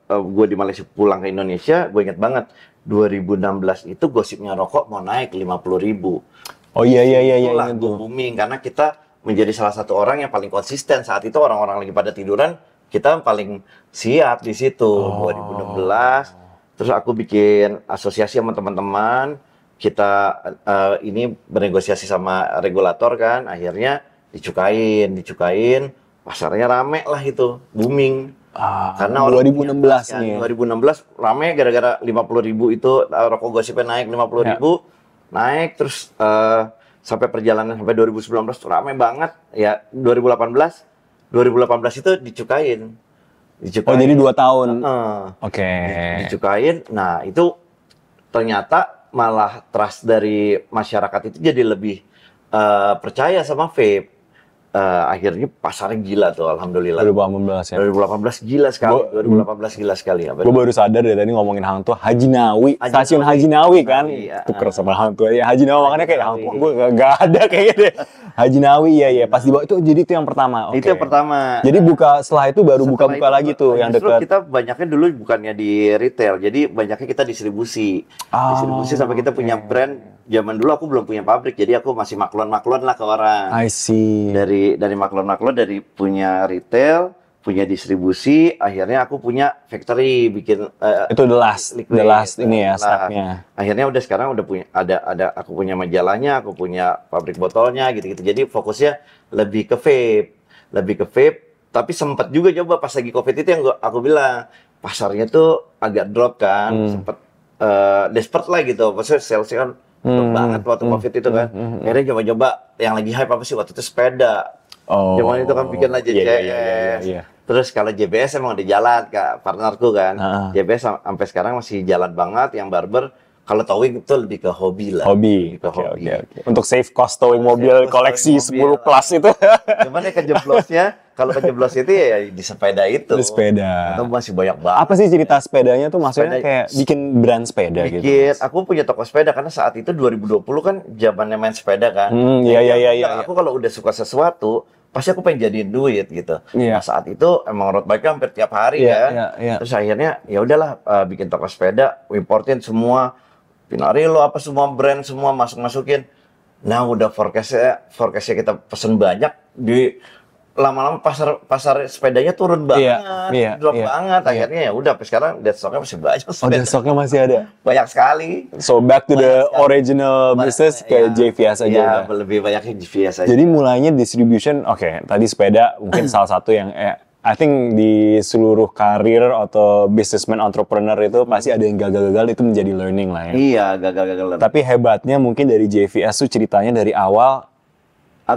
gue di Malaysia pulang ke Indonesia, gue inget banget 2016 itu gosipnya rokok mau naik 50.000. Oh iya. Itulah gue booming karena kita menjadi salah satu orang yang paling konsisten saat itu. Orang-orang lagi pada tiduran, kita paling siap di situ. 2016 terus aku bikin asosiasi sama teman-teman, kita ini bernegosiasi sama regulator kan, akhirnya dicukain, pasarnya rame lah itu, booming. Karena 2016 kan, nih. 2016 rame gara-gara 50.000 itu rokok gosipnya naik 50.000, naik terus sampai perjalanan sampai 2019 tuh rame banget ya. 2018 itu dicukain. Oh jadi 2 tahun. Oke. Dicukain, nah itu ternyata malah trust dari masyarakat itu jadi lebih percaya sama vape. Akhirnya pasarnya gila tuh, alhamdulillah. 2018 ya. 2018 gila sekali. 2018 gila sekali. Gue baru sadar deh tadi ngomongin Hang Tuah, Haji Nawi, stasiun Haji Nawi kan. Tuker sama Hang Tuah. Ya Haji Nawi makanya kayak Hang Tuah gue gak ada kayaknya deh. Haji Nawi iya. Pas dibawa itu jadi itu yang pertama. Itu yang pertama. Jadi setelah itu baru buka-buka lagi tuh yang dekat. Kita banyaknya dulu bukannya di retail, jadi banyaknya kita distribusi. Distribusi sampai kita punya brand. Zaman dulu aku belum punya pabrik, jadi aku masih maklon lah ke orang. I see. Dari maklon dari punya retail, punya distribusi, akhirnya aku punya factory bikin itu the last ini ya stepnya. Akhirnya udah sekarang udah punya ada aku punya majalahnya, aku punya pabrik botolnya gitu-gitu. Jadi fokusnya lebih ke vape, tapi sempat juga coba pas lagi Covid itu yang aku bilang pasarnya tuh agak drop kan, sempat desperate lah gitu. Maksudnya salesnya kan banget waktu Covid itu kan. Akhirnya coba-coba yang lagi hype apa sih waktu itu sepeda. Zaman itu kan bikin aja JBS. Terus kalau JBS emang di jalan Kak, partnerku kan. JBS sampai sekarang masih jalan banget. Yang barber kalau towing itu lebih ke hobi lah. Hobi. Untuk save cost towing mobil koleksi 10 plus itu. Cuman ya kejeblosnya, kalau kejeblos itu ya di sepeda itu. Di sepeda. Itu masih banyak banget. Apa sih cerita sepedanya tuh maksudnya kayak bikin brand sepeda gitu? Aku punya toko sepeda karena saat itu 2020 kan zamannya main sepeda kan. Iya. Aku kalau udah suka sesuatu, pasti aku pengen jadiin duit gitu. Nah saat itu emang road bike hampir tiap hari kan. Terus akhirnya ya udahlah bikin toko sepeda, importin semua Pinarello apa semua brand semua masukin. Nah udah forecastnya kita pesen banyak, di lama-lama pasar sepedanya turun banget, drop banget. Akhirnya ya udah sampai sekarang dead stocknya masih banyak. Dead stocknya masih ada. Banyak sekali. So back to the original business kayak JVS aja. Lebih banyaknya JVS aja. Jadi mulainya distribution, tadi sepeda mungkin salah satu yang I think di seluruh karir atau businessman entrepreneur itu pasti ada yang gagal-gagal, itu menjadi learning lah ya. Iya, gagal-gagal. Tapi hebatnya mungkin dari JVS tuh ceritanya dari awal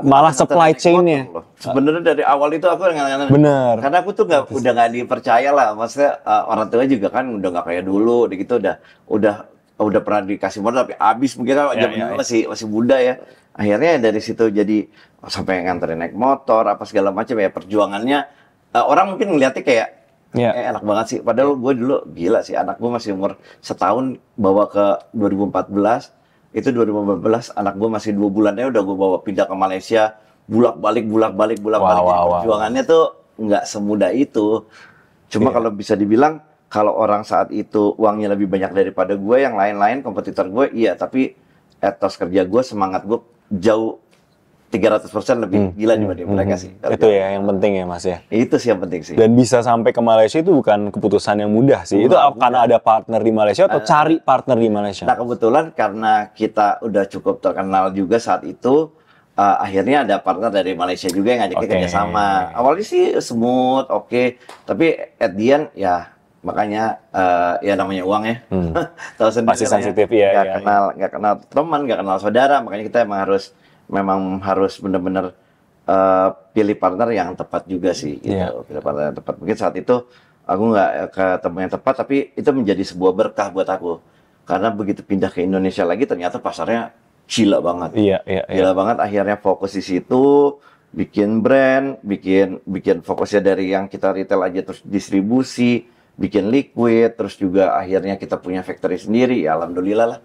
malah supply chain-nya. Sebenarnya dari awal itu aku bener. Karena aku tuh udah nggak dipercaya lah, maksudnya orang tua juga kan udah nggak kayak dulu, gitu udah pernah dikasih modal tapi habis mungkin kan zaman dulu masih muda ya. Akhirnya dari situ jadi sampai nganterin naik motor apa segala macam ya, perjuangannya. Orang mungkin ngeliatnya kayak enak banget sih, padahal gue dulu gila sih, anak gue masih umur setahun bawa ke 2014, itu 2014 anak gue masih 2 bulannya udah gue bawa pindah ke Malaysia, bulak-balik. Perjuangannya tuh nggak semudah itu. Cuma kalau bisa dibilang kalau orang saat itu uangnya lebih banyak daripada gue, yang lain-lain kompetitor gue iya, tapi etos kerja gue, semangat gue jauh 300% lebih gila dibanding mereka sih. Itu ya yang penting ya Mas ya. Itu sih yang penting sih. Dan bisa sampai ke Malaysia itu bukan keputusan yang mudah sih. Itu karena ada partner di Malaysia atau cari partner di Malaysia? Nah kebetulan karena kita udah cukup terkenal juga saat itu, akhirnya ada partner dari Malaysia juga yang ngajakin kerjasama. Awalnya sih smooth, oke. Tapi at the end ya makanya ya namanya uang ya. Tahu sendiri. Pasti sensitif ya. Nggak kenal teman, nggak kenal saudara. Makanya kita memang harus benar-benar pilih partner yang tepat juga sih. Gitu. Pilih partner yang tepat. Mungkin saat itu aku nggak ketemu yang tepat, tapi itu menjadi sebuah berkah buat aku. Karena begitu pindah ke Indonesia lagi, ternyata pasarnya gila banget. Gila banget. Akhirnya fokus di situ, bikin brand, bikin fokusnya dari yang kita retail aja terus distribusi, bikin liquid, terus juga akhirnya kita punya factory sendiri. Ya alhamdulillah lah.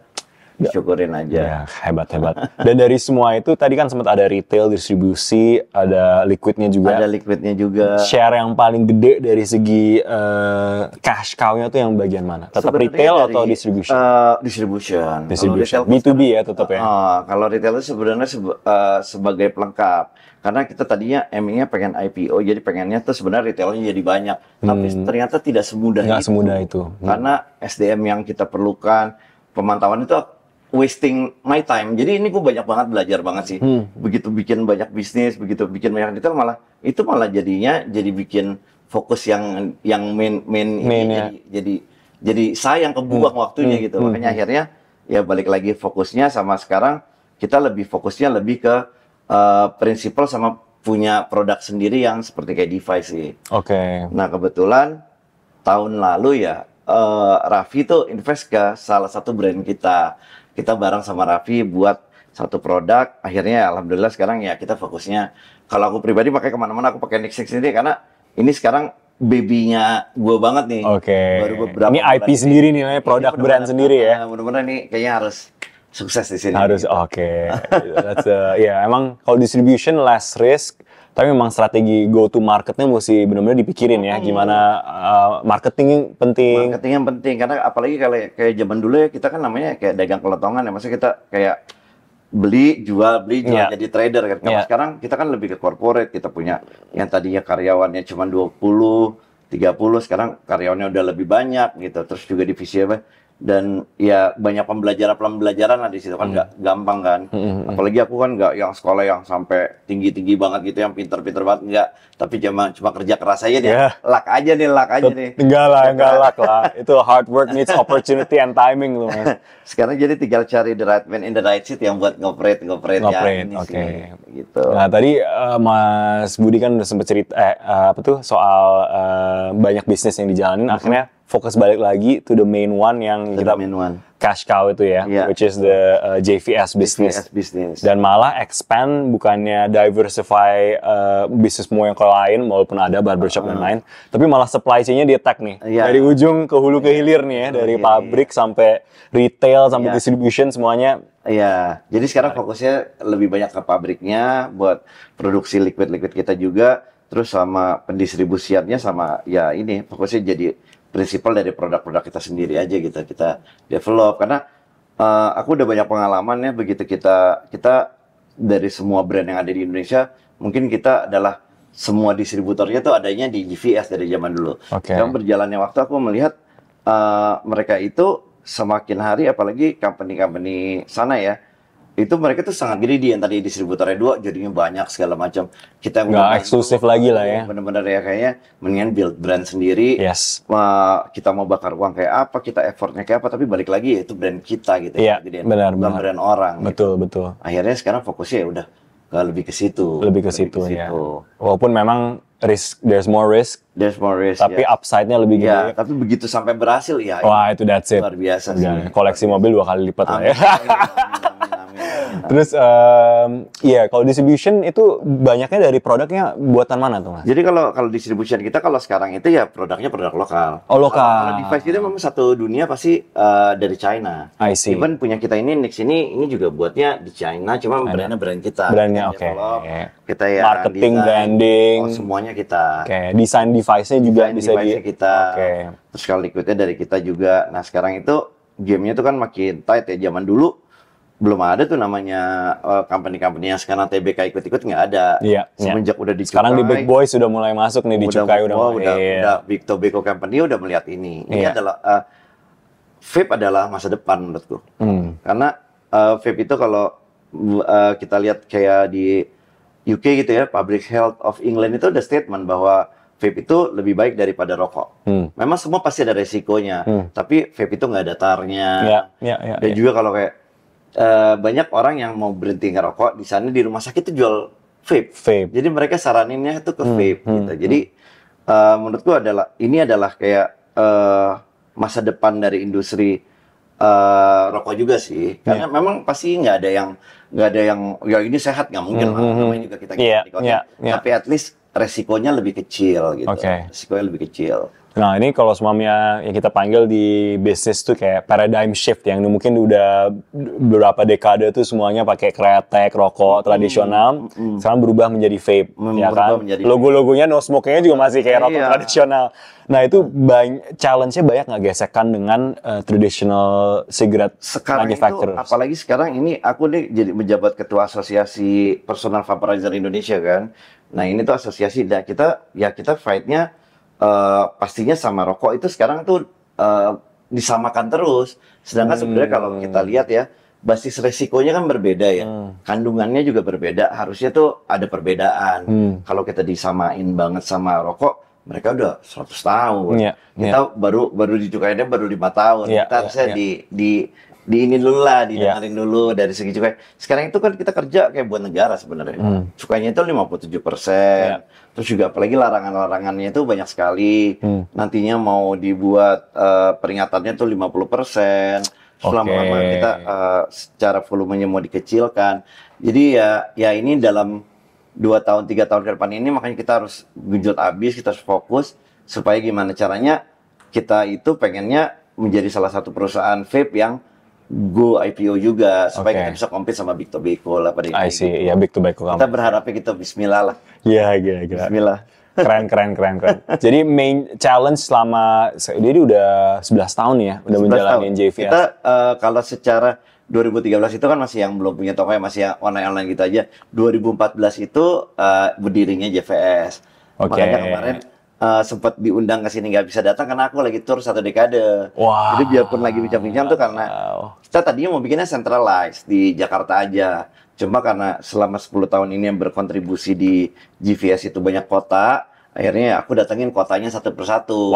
Syukurin aja. Ya, hebat. Dan dari semua itu tadi kan sempat ada retail, distribusi, ada liquidnya juga. Ada liquidnya juga. Share yang paling gede dari segi cash cow-nya tuh yang bagian mana? Tetap retail atau distribution? Distribution. B2B ya tetap ya. Kalau retail itu sebenarnya sebagai pelengkap. Karena kita tadinya aimingnya pengen IPO, jadi pengennya tuh sebenarnya retailnya jadi banyak. Tapi ternyata tidak semudah Nggak semudah itu. Karena SDM yang kita perlukan, pemantauan itu wasting my time. Jadi ini gue banyak banget belajar banget sih. Begitu bikin banyak bisnis, begitu bikin banyak detail malah jadinya jadi bikin fokus yang main ya. jadi sayang kebuang waktunya gitu. Makanya akhirnya ya balik lagi fokusnya sama sekarang kita fokusnya lebih ke prinsipal sama punya produk sendiri yang seperti kayak device sih. Nah kebetulan tahun lalu ya Raffi tuh invest ke salah satu brand kita bareng sama Raffi buat satu produk. Akhirnya alhamdulillah sekarang ya kita fokusnya, kalau aku pribadi pakai kemana-mana aku pakai Nexus sendiri karena ini sekarang baby-nya gue banget nih. Baru beberapa ini IP sendiri nih, namanya produk brand sendiri ya. Mudah-mudahan ini kayaknya harus sukses di sini. Harus ya emang kalau distribution less risk. Tapi memang strategi go to marketnya mesti benar-benar dipikirin ya, gimana marketing penting. Marketing yang penting karena apalagi kayak zaman dulu ya kita kan namanya kayak dagang kelotongan ya, maksudnya kita kayak beli jual jadi trader kan. Kalau sekarang kita kan lebih ke corporate, kita punya yang tadinya karyawannya cuma 20, 30, sekarang karyawannya udah lebih banyak gitu. Terus juga divisi apa? Dan ya banyak pembelajaran lah di situ kan, nggak gampang kan. Apalagi aku kan nggak yang sekolah yang sampai tinggi banget gitu, yang pinter banget nggak. Tapi cuma kerja keras aja nih, luck aja nih. Enggak luck lah. Itu hard work needs opportunity and timing loh mas. Sekarang jadi tinggal cari the right man in the right seat yang buat ngoperate ya ini sih. Gitu. Nah tadi Mas Budi kan udah sempet cerita soal banyak bisnis yang dijalanin. Akhirnya fokus balik lagi to the main one yang cash cow itu ya, which is the JVS business. Dan malah expand, bukannya diversify bisnismu yang ke lain, walaupun ada barbershop dan lain, tapi malah supply chain-nya di attack nih. Dari ujung ke hulu ke hilir nih ya, dari pabrik sampai retail sampai distribution semuanya. Iya, jadi sekarang fokusnya lebih banyak ke pabriknya buat produksi liquid kita juga, terus sama pendistribusiannya sama ya ini fokusnya jadi prinsipal dari produk-produk kita sendiri aja gitu, kita develop. Karena aku udah banyak pengalaman ya, begitu kita dari semua brand yang ada di Indonesia, mungkin kita adalah semua distributornya tuh adanya di GVS dari zaman dulu. Sekarang berjalannya waktu aku melihat mereka itu semakin hari, apalagi company sana ya, itu mereka tuh sangat greedy, yang tadi distributornya 2 jadinya banyak segala macam. Kita nggak eksklusif lagi lah ya. Bener-bener ya kayaknya mendingan build brand sendiri. Kita mau bakar uang kayak apa, kita effortnya kayak apa, tapi balik lagi ya itu brand kita gitu. Iya, benar. Brand orang. Betul. Akhirnya sekarang fokusnya ya udah lebih ke situ. Ya. Walaupun memang there's more risk. Tapi upside-nya lebih gede. Tapi begitu sampai berhasil ya. Wah, itu that's it. Luar biasa sih. Koleksi mobil 2 kali lipat lah ya. Terus kalau distribution itu banyaknya dari produknya buatan mana tuh mas? Jadi kalau distribution kita kalau sekarang itu ya produknya produk lokal. Lokal. Kalau device kita memang satu dunia pasti dari China. I see. Even punya kita ini ini juga buatnya di China, cuma brandnya brand kita. Brandnya Kita ya marketing, branding, semuanya kita. Desain device-nya juga bisa kita. Terus kalau liquidnya dari kita juga. Nah sekarang itu game-nya tuh kan makin tight ya. Zaman dulu belum ada tuh namanya company-company yang sekarang TBK ikut-ikut, nggak ada. Semenjak udah dicukai. Sekarang di Big Boys sudah mulai masuk nih, dicukai udah Big Tobacco Company udah melihat ini. Ini adalah vape adalah masa depan menurutku. Karena vape itu kalau kita lihat kayak di UK gitu ya, Public Health of England itu ada statement bahwa vape itu lebih baik daripada rokok. Memang semua pasti ada resikonya, tapi vape itu nggak ada tarnya. Dan juga kalau kayak banyak orang yang mau berhenti ngerokok, di sana di rumah sakit itu jual vape. Jadi mereka saraninnya itu ke vape gitu. Jadi menurutku ini adalah kayak masa depan dari industri rokok juga sih, karena memang pasti nggak ada yang ya ini sehat, nggak mungkin lah, namanya juga kita tapi at least resikonya lebih kecil gitu. Resikonya lebih kecil. Nah ini kalau semuanya yang kita panggil di bisnis tuh kayak paradigm shift yang mungkin udah beberapa dekade tuh semuanya pakai kretek, rokok tradisional, sekarang berubah menjadi vape, ya kan? Logo-logonya no smoking-nya juga masih kayak rokok tradisional. Nah itu challenge-nya banyak nggak gesekan dengan traditional cigarette manufacturers? Apalagi sekarang ini aku nih jadi menjabat ketua asosiasi personal vaporizer Indonesia kan. Nah ini tuh asosiasi, dan kita fight-nya pastinya sama rokok itu sekarang tuh disamakan terus. Sedangkan sebenarnya kalau kita lihat ya, basis resikonya kan berbeda ya. Kandungannya juga berbeda, harusnya tuh ada perbedaan. Kalau kita disamain banget sama rokok, mereka udah 100 tahun. Kita baru dicukainya baru 5 tahun. Kita harusnya di ini dulu lah, didengarin dulu dari segi cukai. Sekarang itu kan kita kerja kayak buat negara sebenarnya. Cukainya itu 57%. Terus juga apalagi larangan-larangannya itu banyak sekali. Nantinya mau dibuat peringatannya tuh 50%. Selama-lama kita secara volumenya mau dikecilkan. Jadi ya ini dalam 2 tahun, 3 tahun ke depan ini makanya kita harus genjot abis, kita harus fokus supaya gimana caranya kita itu pengennya menjadi salah satu perusahaan vape yang go IPO juga supaya kita bisa compete sama Big Tobacco lah pada I see, ya Big Tobacco. Kita berharapnya kita bismillah lah. Iya. Bismillah. Keren. Jadi main challenge selama jadi udah 11 tahun ya, udah menjalani JVS. Kita kalau secara 2013 itu kan masih yang belum punya toko, masih yang online gitu aja. 2014 itu berdirinya JVS. Makanya kemarin sempat diundang ke sini nggak bisa datang karena aku lagi tur 1 dekade. Jadi biarpun lagi bincang-bincang tuh karena kita tadinya mau bikinnya centralized di Jakarta aja. Cuma karena selama 10 tahun ini yang berkontribusi di GVS itu banyak kota, akhirnya aku datengin kotanya satu persatu.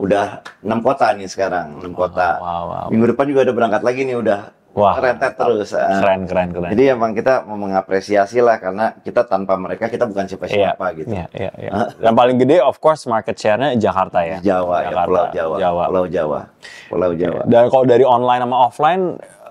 Udah 6 kota nih sekarang, 6 kota. Minggu depan juga ada berangkat lagi nih, udah rentet terus. Keren. Jadi emang kita mau mengapresiasi lah, karena kita tanpa mereka kita bukan siapa-siapa gitu. Dan paling gede of course market share-nya Jakarta ya. Pulau Jawa. Dan kalau dari online sama offline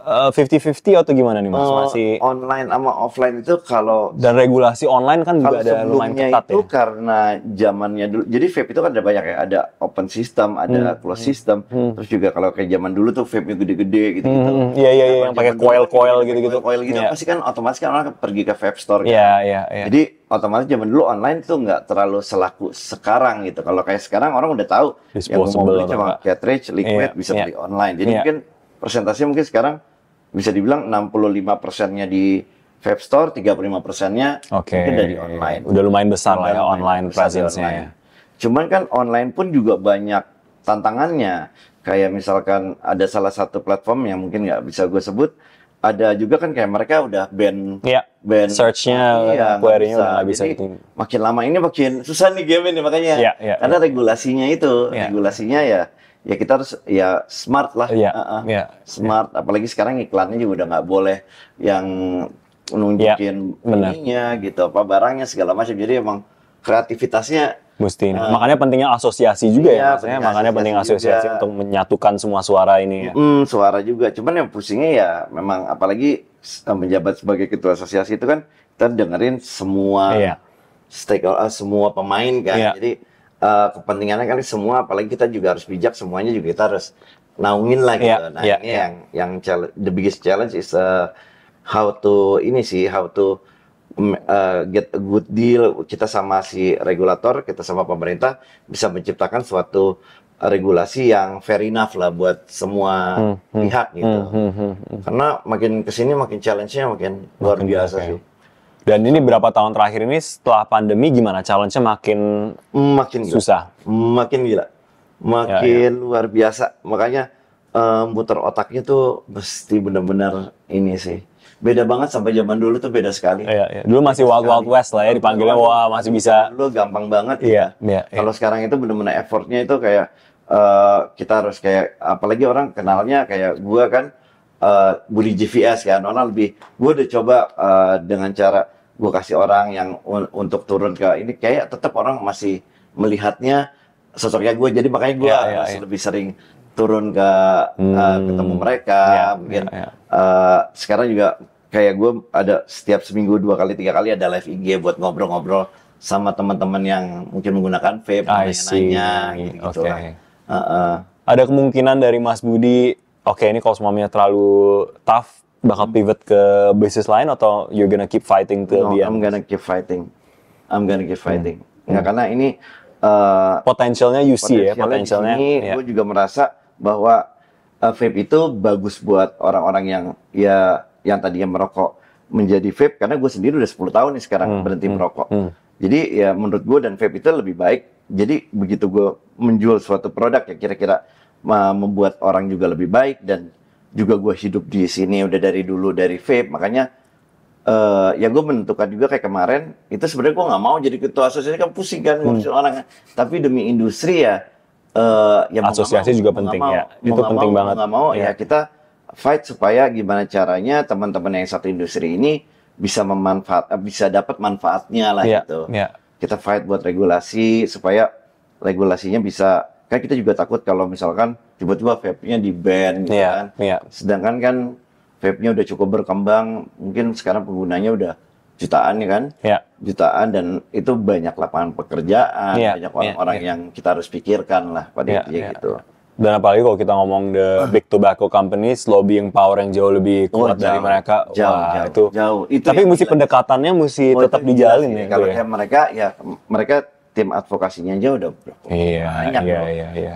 50-50 atau gimana nih Mas? Masih online sama offline itu kalau dan regulasi online kan juga ada lumayan ketat itu karena zamannya dulu. Jadi vape itu kan ada banyak ya, ada open system, ada closed system. Terus juga kalau kayak zaman dulu tuh vape-nya gede-gede gitu. Iya, yang pakai coil gitu. Coil gitu pasti kan otomatis kan orang pergi ke vape store kan. Jadi otomatis zaman dulu online tuh nggak terlalu selaku sekarang gitu. Kalau kayak sekarang orang udah tahu yang mau beli cuma cartridge, liquid bisa beli online. Jadi mungkin persentasenya mungkin sekarang bisa dibilang 65%-nya di vape store, 35%-nya mungkin dari online. Udah lumayan besar lah ya online presence-nya ya. Cuman kan online pun juga banyak tantangannya. Kayak misalkan ada salah satu platform yang mungkin nggak bisa gue sebut, ada juga kan kayak mereka udah ban search-nya, query-nya udah nggak bisa gitu. Makin lama ini makin susah nih game ini makanya. Karena regulasinya itu, regulasinya ya kita harus ya smart lah, smart. Apalagi sekarang iklannya juga udah nggak boleh yang nunjukin ininya gitu, apa barangnya segala macam. Jadi emang kreativitasnya mesti. Makanya pentingnya asosiasi juga ya, makanya penting asosiasi untuk menyatukan semua suara ini. Suara juga. Cuman yang pusingnya ya memang apalagi menjabat sebagai ketua asosiasi itu kan kita dengerin semua stakeholder, semua pemain kan. Jadi kepentingannya kan semua, apalagi kita juga harus bijak, semuanya juga kita harus naungin lah gitu. Ini yang the biggest challenge is how to get a good deal kita sama si regulator, kita sama pemerintah bisa menciptakan suatu regulasi yang fair enough lah buat semua pihak gitu. Karena makin kesini makin challenge-nya makin luar biasa sih. Dan ini berapa tahun terakhir ini setelah pandemi gimana? Challenge-nya makin susah? Makin gila. Luar biasa. Makanya muter otaknya tuh mesti benar-benar ini sih. beda banget sampai zaman dulu tuh beda sekali. Iya. Dulu masih Wild West lah ya, dipanggilnya wah masih bisa. Dulu gampang banget. Iya. Kalau sekarang itu benar-benar effortnya itu kayak kita harus kayak, apalagi orang kenalnya kayak gue kan bully GVS kan, orang lebih, gue udah coba dengan cara gue kasih orang yang untuk turun ke ini, kayak tetap orang masih melihatnya sosoknya gue, jadi makanya gue lebih sering turun ke ketemu mereka, mungkin sekarang juga kayak gue ada setiap seminggu 2 kali 3 kali ada live IG buat ngobrol-ngobrol sama teman-teman yang mungkin menggunakan vape, nanya-nanya gitu lah. Ada kemungkinan dari Mas Budi, oke ini kalau semuanya terlalu tough, bakal pivot ke bisnis lain atau you're gonna keep fighting till the end? I'm gonna keep fighting. Nggak, karena ini potensialnya you see ya, potensialnya. Gue juga merasa bahwa vape itu bagus buat orang-orang yang tadinya merokok menjadi vape, karena gue sendiri udah 10 tahun nih sekarang berhenti merokok. Jadi ya menurut gue dan vape itu lebih baik. Jadi begitu gue menjual suatu produk yang kira-kira membuat orang juga lebih baik, dan juga gue hidup di sini udah dari dulu dari vape, makanya ya gue menentukan juga kayak kemarin itu sebenarnya gue nggak mau jadi ketua asosiasi, kan pusing kan ngurusin orang, tapi demi industri ya asosiasi juga penting ya, itu penting banget. Nggak mau ya kita fight supaya gimana caranya teman-teman yang satu industri ini bisa bisa dapat manfaatnya lah gitu. Kita fight buat regulasi supaya regulasinya bisa, kan kita juga takut kalau misalkan tiba-tiba vape-nya di-ban gitu kan. Sedangkan kan vape-nya udah cukup berkembang, mungkin sekarang penggunanya udah jutaan ya kan. Jutaan, dan itu banyak lapangan pekerjaan, banyak orang-orang yang kita harus pikirkan lah pada intinya gitu. Dan apalagi kalau kita ngomong the big tobacco companies, lobbying power yang jauh lebih kuat dari mereka. Jauh. Itu tapi mesti pendekatannya mesti tetap dijalin ya. Kalau kayak mereka tim advokasinya aja udah berapa banyak loh.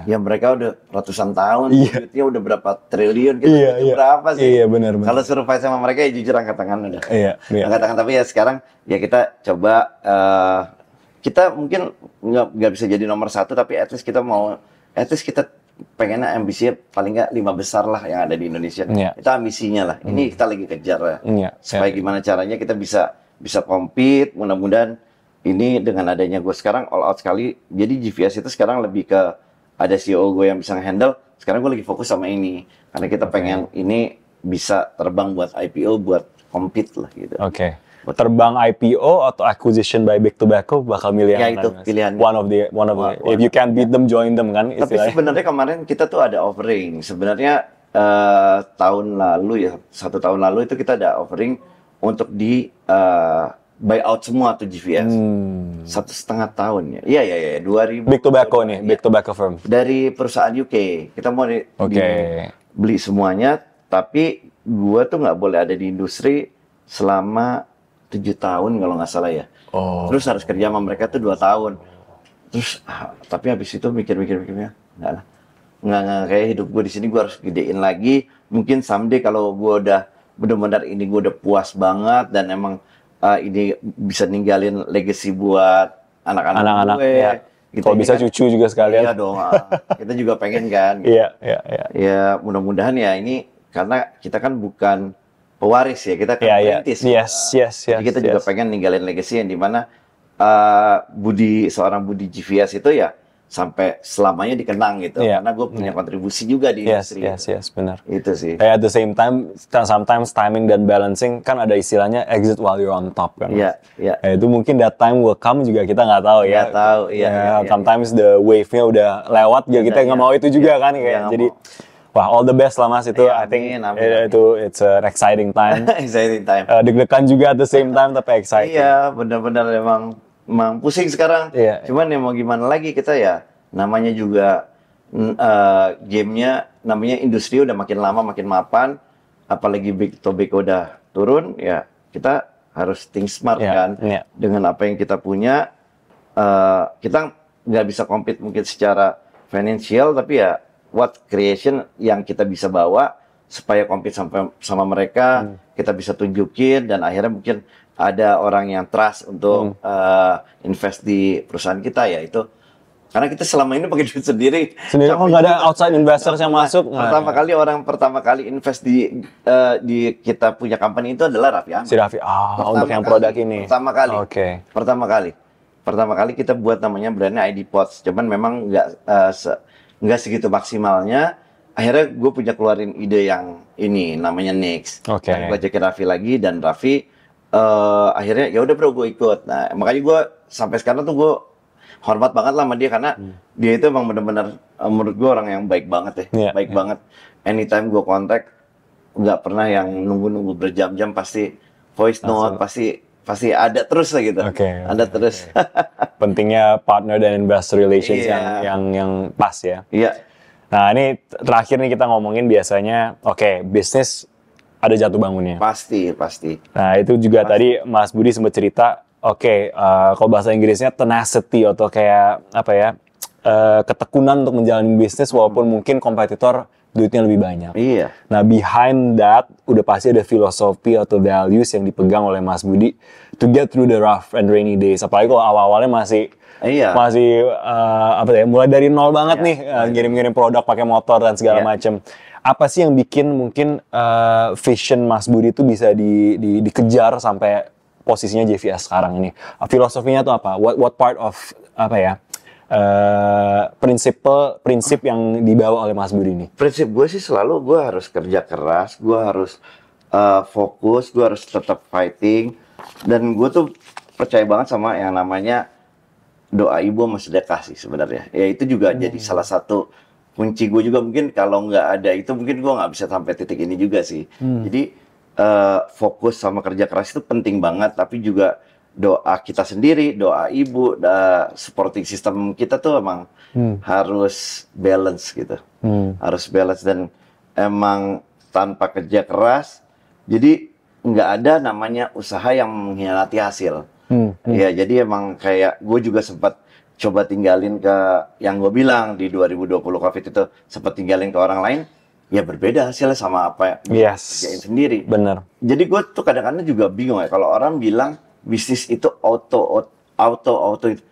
Ya mereka udah ratusan tahun, duitnya udah berapa triliun, kita berapa sih? Benar. Kalau suruh fight sama mereka ya jujur angkat tangan udah. Angkat tangan, tapi ya sekarang ya kita coba, kita mungkin nggak bisa jadi nomor 1, tapi at least kita pengennya ambisinya paling nggak 5 besar lah yang ada di Indonesia. Itu ambisinya lah. Ini kita lagi kejar lah. Supaya gimana caranya kita bisa compete. Mudah-mudahan ini dengan adanya gue sekarang all out sekali. Jadi GVS itu sekarang lebih ke ada CEO gue yang bisa handle. Sekarang gue lagi fokus sama ini karena kita pengen ini bisa terbang buat IPO, buat compete lah gitu. Terbang IPO atau acquisition by Big Tobacco, bakal milih yang itu pilihan. One of the if you can beat them, join them kan. Tapi sebenarnya kemarin kita tuh ada offering. Sebenarnya tahun lalu ya, 1 tahun lalu itu kita ada offering untuk di buyout semua tuh GVS. 1,5 tahun ya. Iya 2000. Big Tobacco nih, Big Tobacco firm. Dari perusahaan UK. Kita mau beli semuanya, tapi gua tuh nggak boleh ada di industri selama 7 tahun kalau nggak salah ya. Terus harus kerja sama mereka tuh 2 tahun. Terus tapi habis itu mikir-mikirnya nggak kayak hidup gue di sini, gue harus gedein lagi. Mungkin someday kalau gue udah benar-benar ini gue udah puas banget dan emang ini bisa ninggalin legacy buat anak-anak gue. Gitu, kalau bisa kan, cucu juga sekalian. Iya dong. Kita juga pengen kan. Ya mudah-mudahan ya ini, karena kita kan bukan pewaris ya, kita kan perintis. Jadi kita juga pengen ninggalin legacy yang dimana seorang Budi GVS itu ya sampai selamanya dikenang gitu. Karena gue punya kontribusi juga di industri. Benar. Itu sih. At the same time, sometimes timing dan balancing kan ada istilahnya exit while you're on top kan. Itu mungkin that time will come juga kita nggak tahu ya. Sometimes the wave-nya udah lewat, kita nggak mau itu juga kan kayak. Jadi wah, all the best lah Mas itu. I think itu it's an exciting time. Deg-degan juga at the same time tapi exciting. Iya, benar-benar emang pusing sekarang. Cuman ya mau gimana lagi, kita ya namanya juga gamenya, namanya industri udah makin lama makin mapan, apalagi Big Tobacco udah turun, ya kita harus think smart kan. Dengan apa yang kita punya, kita nggak bisa compete mungkin secara financial, tapi ya what creation yang kita bisa bawa supaya compete sama mereka, kita bisa tunjukin, dan akhirnya mungkin ada orang yang trust untuk invest di perusahaan kita, ya itu Karena kita selama ini pakai duit sendiri. Oh, nggak ada outside investors yang masuk. Pertama kali invest di kita punya company itu adalah Raffi Ahmad. Si Raffi, untuk yang produk ini. Pertama kali. Oke. Pertama kali kita buat namanya brandnya ID Pods. Cuman memang nggak segitu maksimalnya. Akhirnya gue punya keluarin ide yang ini namanya Next. Oke. Gue ajakin Raffi lagi dan Raffi akhirnya ya udah bro gue ikut. Nah makanya gue sampai sekarang tuh gue hormat banget lah sama dia karena dia itu emang benar-benar menurut gue orang yang baik banget ya, baik banget. Anytime gue kontak nggak pernah yang nunggu berjam-jam, pasti voice note, pasti ada terus lah gitu. Ada terus. Pentingnya partner dan investor relations yang pas ya. Iya. Nah ini terakhir nih kita ngomongin biasanya, bisnis ada jatuh bangunnya. Pasti. Nah itu juga tadi Mas Budi sempat cerita. Kalau bahasa Inggrisnya tenacity atau kayak apa ya, ketekunan untuk menjalani bisnis walaupun mungkin kompetitor duitnya lebih banyak. Iya. Nah behind that udah pasti ada filosofi atau values yang dipegang oleh Mas Budi to get through the rough and rainy days. Apalagi kalau awal-awalnya masih mulai dari nol banget nih, ngirim-ngirim produk pakai motor dan segala macam. Apa sih yang bikin mungkin vision Mas Budi itu bisa dikejar sampai posisinya JVS sekarang ini? Filosofinya tuh apa? What part of prinsip yang dibawa oleh Mas Budi ini? Prinsip gue sih selalu gue harus kerja keras, gue harus fokus, gue harus tetap fighting, dan gue tuh percaya banget sama yang namanya doa ibu sama sedekah sih sebenarnya. Ya itu juga jadi salah satu kunci gue juga. Mungkin kalau nggak ada itu mungkin gue nggak bisa sampai titik ini juga sih. Jadi fokus sama kerja keras itu penting banget, tapi juga doa kita sendiri, doa ibu, supporting system kita tuh emang harus balance gitu. Harus balance, dan emang tanpa kerja keras, jadi nggak ada namanya usaha yang mengkhianati hasil. Ya, jadi emang kayak gue juga sempat coba tinggalin ke yang gue bilang di 2020 COVID itu, sempat tinggalin ke orang lain. Ya berbeda hasilnya sama apa yang kerjain sendiri. Bener. Jadi gue tuh kadang-kadang juga bingung ya kalau orang bilang bisnis itu auto itu.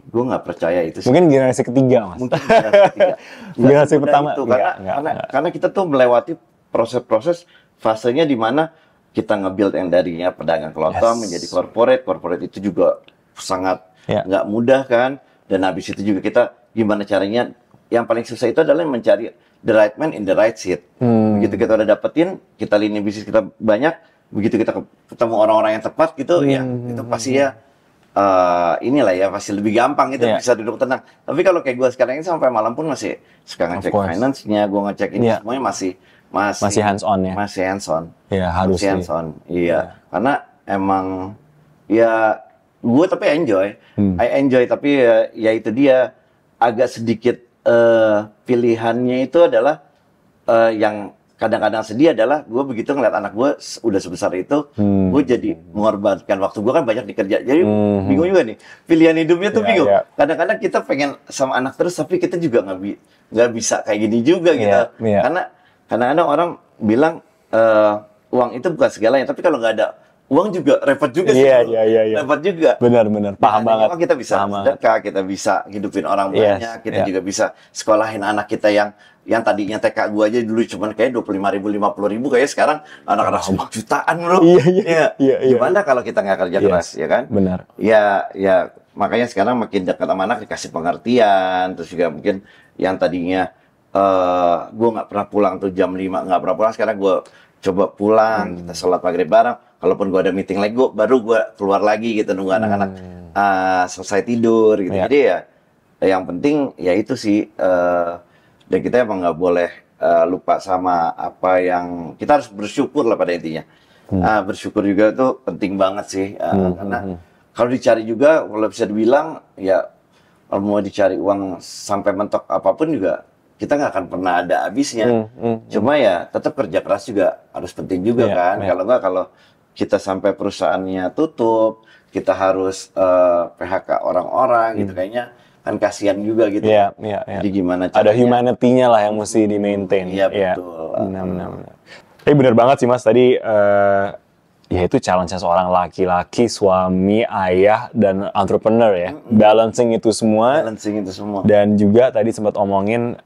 Gue nggak percaya itu sih. Mungkin generasi ketiga, Mas. Mungkin generasi ketiga. Generasi pertama itu, karena kita tuh melewati proses-proses fasenya di mana kita nge-build yang darinya pedagang kelontong menjadi corporate itu juga sangat nggak mudah kan. Dan habis itu juga kita gimana caranya, yang paling susah itu adalah mencari the right man in the right seat. Begitu kita udah dapetin, kita lini bisnis kita banyak, begitu kita ketemu orang-orang yang tepat gitu, ya itu pasti ya inilah ya, pasti lebih gampang itu bisa duduk tenang. Tapi kalau kayak gue sekarang ini sampai malam pun masih suka ngecek finance-nya, gue ngecek ini semuanya masih hands on ya. Masih hands on. Iya, harus hands on. Iya. Karena emang ya gue tapi enjoy. I enjoy, tapi ya itu dia agak sedikit pilihannya itu adalah yang kadang-kadang sedih adalah gue begitu ngeliat anak gue udah sebesar itu, gue jadi mengorbankan waktu gue kan banyak dikerja, jadi bingung juga nih pilihan hidupnya tuh bingung. Kadang-kadang kita pengen sama anak terus, tapi kita juga nggak bisa kayak gini juga gitu. Karena kadang-kadang orang bilang uang itu bukan segalanya, tapi kalau nggak ada uang juga repot juga sih. Repot juga. Benar. Paham banget. Kita bisa sedekah, kita bisa hidupin orang banyak, kita juga bisa sekolahin anak kita yang tadinya TK gua aja dulu cuman kayak 25.000, 50.000, kayak sekarang anak-anak semua jutaan, bro. Iya. Gimana kalau kita nggak kerja keras, ya kan? Benar. Ya, makanya sekarang makin dekat sama anak dikasih pengertian, terus juga mungkin yang tadinya gua nggak pernah pulang tuh jam 5, nggak pernah pulang, sekarang gua coba pulang, kita sholat maghrib bareng. Kalaupun gue ada meeting lagi, baru gue keluar lagi gitu, nunggu anak-anak selesai tidur gitu. Jadi ya yang penting ya itu sih, dan kita emang nggak boleh lupa sama apa yang kita harus bersyukur lah pada intinya. Bersyukur juga itu penting banget sih, karena kalau dicari juga, kalau bisa dibilang ya kalau mau dicari uang sampai mentok apapun juga kita nggak akan pernah ada habisnya. Cuma ya tetap kerja keras juga harus penting juga kan. Kalau nggak, kalau kita sampai perusahaannya tutup, kita harus PHK orang-orang gitu, kayaknya kan kasihan juga gitu. Jadi gimana caranya? Ada humanity-nya lah yang mesti di-maintain. Iya, betul. Benar. Tapi benar banget sih Mas, tadi ya itu challenge-nya seorang laki-laki, suami, ayah, dan entrepreneur ya. Balancing itu semua. Balancing itu semua. Dan juga tadi sempat omongin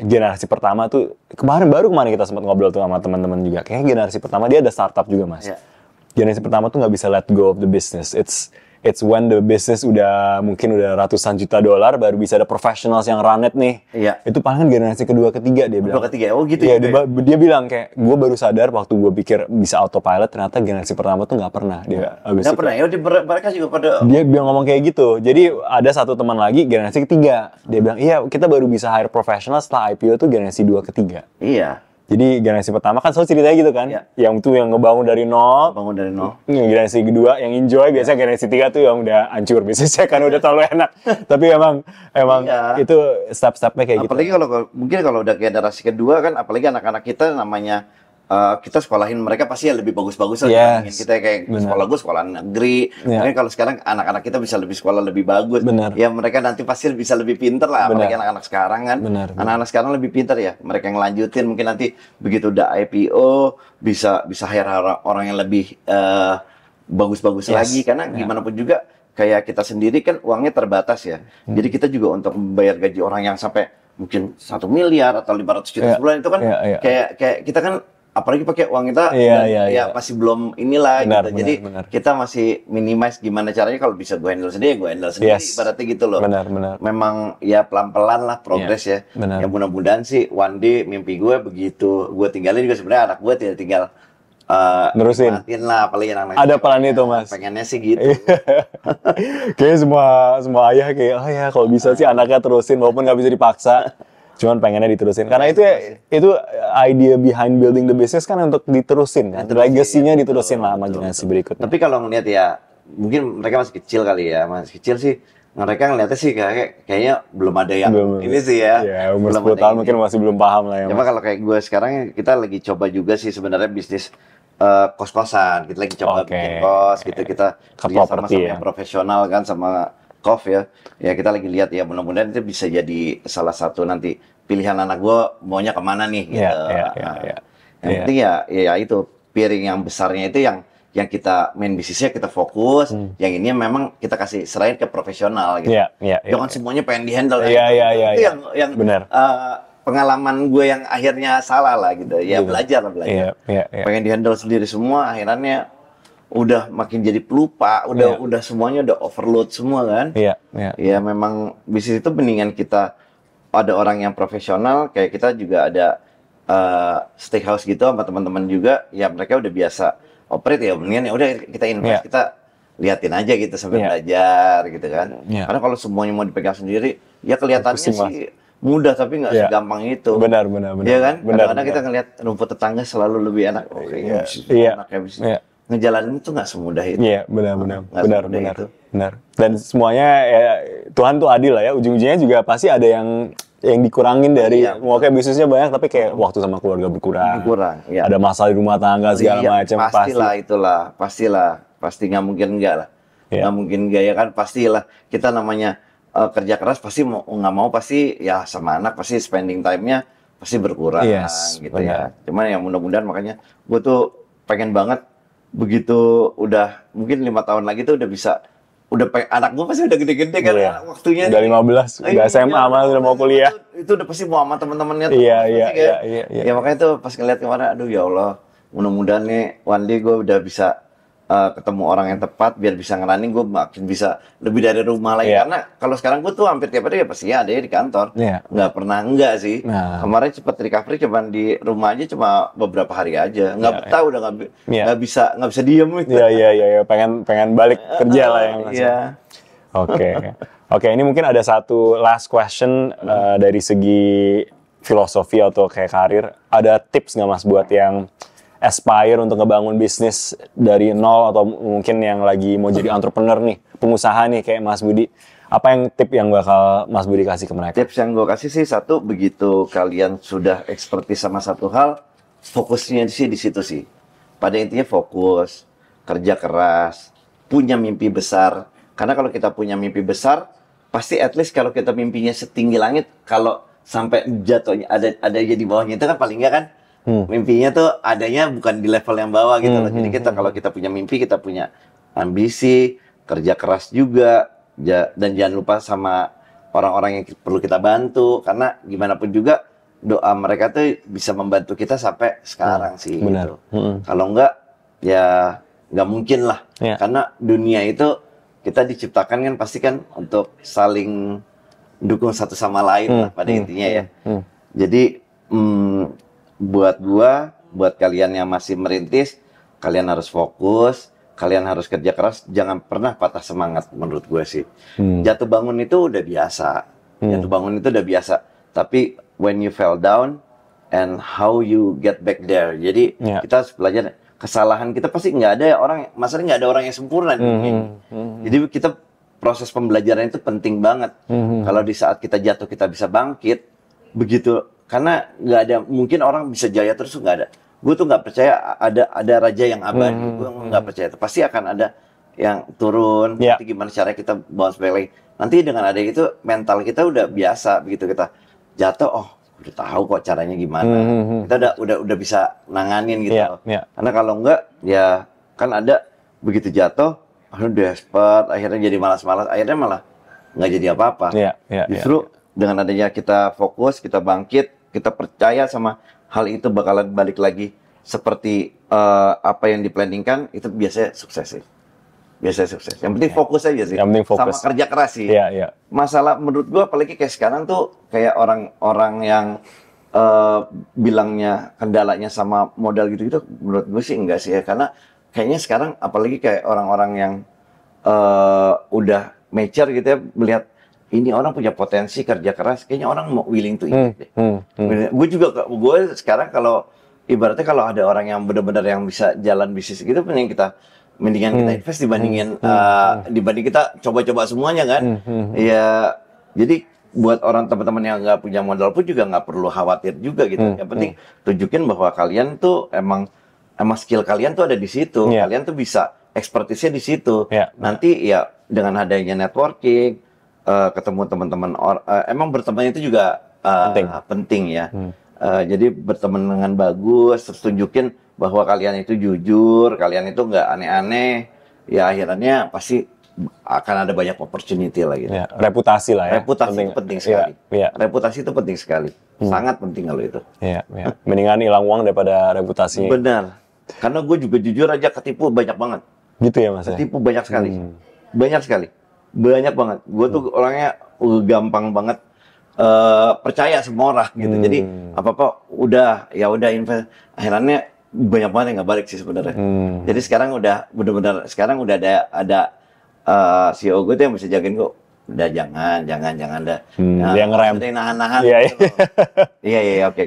generasi pertama tuh, kemarin kita sempat ngobrol tuh sama teman-teman juga. Kayaknya generasi pertama dia ada startup juga, Mas. Iya. Generasi pertama tuh nggak bisa let go of the business. It's when the business mungkin udah ratusan juta dolar baru bisa ada professionals yang run it nih. Iya. Itu paling generasi kedua ketiga dia bilang. Kedua ketiga, oh gitu Iya, ya. dia bilang kayak gue baru sadar waktu gue pikir bisa autopilot, ternyata generasi pertama tuh nggak pernah dia. Nggak pernah ya, mereka juga pada. Dia bilang ngomong kayak gitu. Jadi ada satu teman lagi generasi ketiga. Dia bilang iya kita baru bisa hire professional setelah IPO tuh generasi 2 ketiga. Iya. Jadi generasi pertama kan selalu ceritanya gitu kan, Iya. yang tuh yang ngebangun dari nol. Bangun dari nol. Generasi kedua yang enjoy, biasanya generasi 3 tuh yang udah hancur bisnisnya kan udah terlalu enak. Tapi emang Iya. itu step-stepnya kayak gitu. Apalagi mungkin kalau udah generasi kedua kan, apalagi anak-anak kita namanya kita sekolahin mereka pasti ya lebih bagus-bagus lah. Yes. Kita kayak Bener. sekolah gue sekolah negeri. Iya. Mungkin kalau sekarang anak-anak kita bisa lebih sekolah lebih bagus. Bener. Ya mereka nanti pasti bisa lebih pinter lah. Bener. Apalagi anak-anak sekarang kan. Bener. Anak-anak sekarang lebih pinter ya. Mereka yang lanjutin mungkin nanti begitu udah IPO bisa hire orang yang lebih bagus-bagus Yes. lagi. Karena gimana pun juga kayak kita sendiri kan uangnya terbatas ya. Jadi kita juga untuk membayar gaji orang yang sampai mungkin 1 miliar atau 500 juta Iya. sebulan itu kan Iya. kayak kita kan apalagi pakai uang kita Iya. masih belum inilah Benar, gitu. Jadi benar. kita masih minimize gimana caranya kalau bisa gue handle sendiri, gue handle sendiri. Yes. Ibaratnya gitu loh. Benar. Memang ya pelan-pelan lah progres ya. Benar. Ya mudah-mudahan sih one day mimpi gue begitu gue tinggalin juga sebenarnya anak gue tinggal Nerusin. nikmatin lah apalagi anak Ada plan itu, Mas. pengennya sih gitu. Kayaknya semua ayah kayak oh ya kalau bisa sih anaknya terusin walaupun nggak bisa dipaksa. Cuman pengennya diterusin. Karena itu idea behind building the business kan untuk diterusin kan. Legacy-nya diterusin lah sama generasi berikutnya. Tapi kalau ngeliat ya, mungkin mereka masih kecil kali ya, masih kecil sih. Mereka ngeliatnya sih kayaknya belum ada yang ini sih ya. Ya, umur Belum 10 ada tahun ini. mungkin masih belum paham lah ya. Cuma kalau kayak gue sekarang kita lagi coba juga sih sebenarnya bisnis kos-kosan. Kita lagi coba Oke. bikin kos gitu. Kita Ke kerja properti sama ya. yang profesional kan sama Kof ya. Ya kita lagi lihat ya mudah-mudahan itu bisa jadi salah satu nanti pilihan anak gue maunya kemana nih gitu. Iya. Yang penting ya itu piring yang besarnya itu yang kita main bisnisnya kita fokus, yang ini memang kita kasih serahin ke profesional gitu. Iya. Jangan semuanya pengen dihandle. Iya. Itu yang Benar. pengalaman gue yang akhirnya salah lah gitu. Ya belajar. Iya. Pengen dihandle sendiri semua, akhirnya udah makin jadi pelupa, udah semuanya udah overload semua kan. Iya. Ya memang bisnis itu mendingan kita ada orang yang profesional, kayak kita juga ada steakhouse gitu sama teman-teman juga, ya mereka udah biasa operate ya, mendingan ya udah kita invest, kita liatin aja gitu sambil belajar gitu kan. Karena kalau semuanya mau dipegang sendiri, ya kelihatannya sih mudah tapi nggak segampang itu. Benar. Iya kan? Kadang-kadang kita ngelihat rumput tetangga selalu lebih enak. Oh kayaknya enaknya bisnis. Ngejalanin itu nggak semudah itu. Iya, benar. Itu. Benar. Dan semuanya ya Tuhan tuh adil lah ya. Ujung-ujungnya juga pasti ada yang dikurangin dari mau kayak bisnisnya banyak tapi kayak waktu sama keluarga berkurang. Iya. Ada masalah di rumah tangga segala macam pastilah. Pasti nggak mungkin enggak lah. Nggak mungkin enggak ya kan, pastilah kita namanya kerja keras pasti mau nggak mau pasti ya sama anak pasti spending time-nya pasti berkurang gitu ya. Cuman ya mudah-mudahan makanya gue tuh pengen banget begitu udah mungkin 5 tahun lagi tuh udah bisa anak gue pasti udah gede-gede kan waktunya udah 15 udah SMA malah udah mau kuliah itu udah pasti mau sama teman-temannya iya ya makanya tuh pas ngeliat kemarin aduh ya Allah mudah-mudahan nih one day gue udah bisa ketemu orang yang tepat biar bisa ngerunning, gue makin bisa lebih dari rumah lagi karena kalau sekarang gue tuh hampir tiap hari ya pasti ada ya di kantor nggak pernah enggak sih kemarin cepet recovery cuman di rumah aja cuma beberapa hari aja nggak betah udah nggak bisa diem gitu. Iya pengen balik kerja lah ya Mas. Oke, ini mungkin ada satu last question dari segi filosofi atau kayak karir, ada tips nggak Mas buat yang aspire untuk ngebangun bisnis dari nol atau mungkin yang lagi mau jadi entrepreneur nih, pengusaha nih kayak Mas Budi. Apa yang tip yang bakal Mas Budi kasih ke mereka? Tips yang gue kasih sih satu, begitu kalian sudah ekspertis sama satu hal, fokusnya sih di situ sih. Pada intinya fokus, kerja keras, punya mimpi besar. Karena kalau kita punya mimpi besar, pasti at least kalau kita mimpinya setinggi langit, kalau sampai jatuhnya ada di bawahnya itu kan paling nggak kan mimpinya tuh adanya bukan di level yang bawah gitu loh. Jadi kita kalau kita punya mimpi, kita punya ambisi, kerja keras juga, dan jangan lupa sama orang-orang yang perlu kita bantu, karena gimana pun juga doa mereka tuh bisa membantu kita sampai sekarang sih. Benar. Gitu. Kalau enggak, ya nggak mungkin lah. Karena dunia itu kita diciptakan kan pasti kan untuk saling dukung satu sama lain lah pada intinya ya. Jadi buat kalian yang masih merintis, kalian harus fokus, kalian harus kerja keras, jangan pernah patah semangat menurut gue sih. Jatuh bangun itu udah biasa, tapi when you fell down and how you get back there. Jadi kita harus belajar kesalahan kita, pasti nggak ada orang, masalahnya nggak ada orang yang sempurna di dunia ini. Jadi kita proses pembelajaran itu penting banget. Kalau di saat kita jatuh kita bisa bangkit, begitu, karena nggak ada, mungkin orang bisa jaya terus, nggak ada. Gue tuh nggak percaya ada raja yang abadi. Gue nggak percaya itu. Pasti akan ada yang turun. Nanti gimana caranya kita bounce back lagi. Nanti dengan ada itu mental kita udah biasa. Begitu kita jatuh, udah tahu kok caranya gimana. Kita udah bisa nanganin gitu. Karena kalau enggak, ya kan ada begitu jatuh, desperate, akhirnya jadi malas-malas, akhirnya malah nggak jadi apa-apa. Justru dengan adanya kita fokus, kita bangkit, kita percaya sama hal itu bakalan balik lagi seperti apa yang diplanningkan, itu biasanya sukses sih. Biasanya sukses. Yang penting fokus aja sih. Yang penting fokus. Sama kerja keras sih. Masalah menurut gua apalagi kayak sekarang tuh kayak orang-orang yang bilangnya kendalanya sama modal gitu-gitu, menurut gue sih enggak sih ya. Karena kayaknya sekarang apalagi kayak orang-orang yang udah mature gitu ya, melihat ini orang punya potensi kerja keras, kayaknya orang mau willing to invest deh. Gue sekarang kalau ibaratnya kalau ada orang yang benar-benar yang bisa jalan bisnis gitu, mendingan kita invest dibanding kita coba-coba semuanya kan. Ya, jadi buat orang teman-teman yang nggak punya modal pun juga nggak perlu khawatir juga gitu. Yang penting tunjukin bahwa kalian tuh emang skill kalian tuh ada di situ. Kalian tuh bisa expertise-nya di situ. Nanti ya dengan adanya networking, ketemu teman-teman, emang berteman itu juga penting ya. Jadi berteman dengan bagus, terus tunjukin bahwa kalian itu jujur, kalian itu nggak aneh-aneh, ya akhirnya pasti akan ada banyak opportunity lagi. Reputasi lah ya. Reputasi itu penting sekali. Reputasi itu penting sekali, sangat penting kalau itu. Mendingan hilang uang daripada reputasinya. Benar, karena gue juga jujur aja ketipu banyak banget. Gitu ya Mas? Ketipu banyak sekali, banyak banget. Gue tuh orangnya gampang banget percaya semua orang gitu. Jadi apa-apa udah invest, akhirnya banyak banget yang nggak balik sih sebenarnya. Jadi sekarang udah benar-benar ada CEO gue tuh yang bisa jagain gue. Udah jangan dah. Yang ngerem. Nahan-nahan. Iya, oke.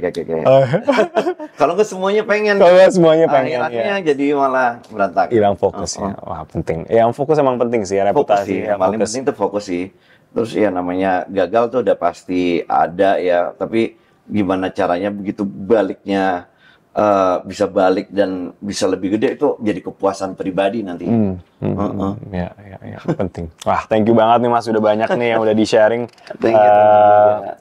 Kalau nggak semuanya pengen. Akhirnya jadi malah berantakan. Hilang fokusnya. Wah, penting. Yang fokus emang penting sih, reputasi. Yang paling penting tuh fokus sih. Terus ya namanya gagal tuh udah pasti ada ya. Tapi gimana caranya begitu baliknya bisa balik dan bisa lebih gede, itu jadi kepuasan pribadi nanti. Ya, penting. Wah, thank you banget nih Mas, udah banyak nih yang udah di-sharing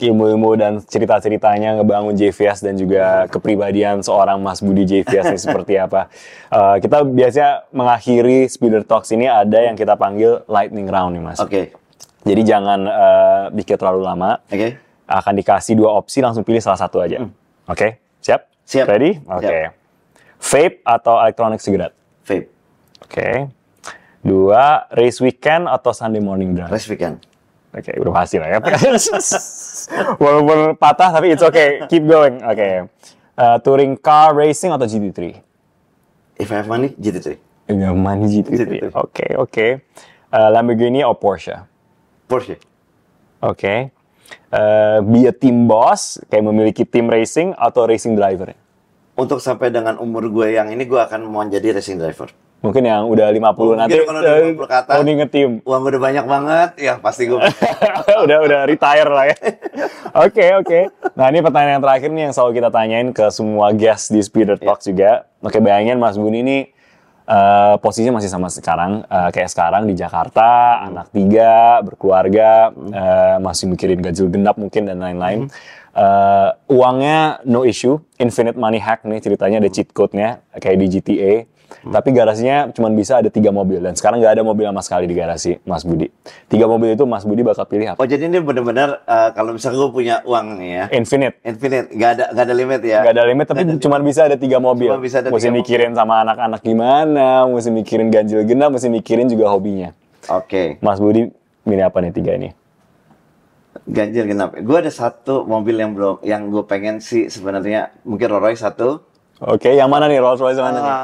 ilmu-ilmu dan cerita-ceritanya ngebangun JVS dan juga kepribadian seorang Mas Budi JVS ini seperti apa. Kita biasanya mengakhiri Speeder Talks ini ada yang kita panggil lightning round nih Mas. Jadi jangan pikir terlalu lama. Akan dikasih 2 opsi, langsung pilih salah satu aja. Siap? Ready? Vape atau electronic cigarette? Vape. 2, race weekend atau Sunday morning drive? Race weekend. Udah pasti lah ya. Walaupun patah tapi it's okay. Keep going. Touring car racing atau GT3? If I have money, GT3. If you have money, GT3. Oke. Lamborghini atau Porsche? Porsche. Be a team boss, kayak memiliki tim racing atau racing driver? Untuk sampai dengan umur gue yang ini, gue akan mau jadi racing driver. Mungkin yang udah 50 nanti. Kalau udah 50 ke atas, nge-team. Uang udah banyak banget, ya pasti gue. udah retire lah ya. Oke. Nah ini pertanyaan yang terakhir nih yang selalu kita tanyain ke semua guest di Speeder Talks juga. Bayangin Mas Budi ini posisinya masih sama sekarang, kayak sekarang di Jakarta, anak 3, berkeluarga, masih mikirin ganjil genap mungkin dan lain-lain. Uangnya no issue, infinite money hack nih ceritanya, ada cheat code-nya kayak di GTA. Tapi garasinya cuma bisa ada 3 mobil dan sekarang nggak ada mobil sama sekali di garasi Mas Budi. 3 mobil itu Mas Budi bakal pilih apa? Oh jadi ini benar-benar kalau misalnya gue punya uang nih ya, Infinite, nggak ada limit ya. nggak ada limit tapi cuma bisa ada 3 mobil. Cuma bisa ada Mesti 3 mikirin sama anak-anak gimana, mesti mikirin ganjil genap, mesti mikirin juga hobinya. Oke. Mas Budi milih apa nih 3 ini? Ganjil genap. Gue ada satu mobil yang gue pengen sih sebenarnya, mungkin Rolls Royce satu. Oke, yang mana nih, Rolls Royce mana nih?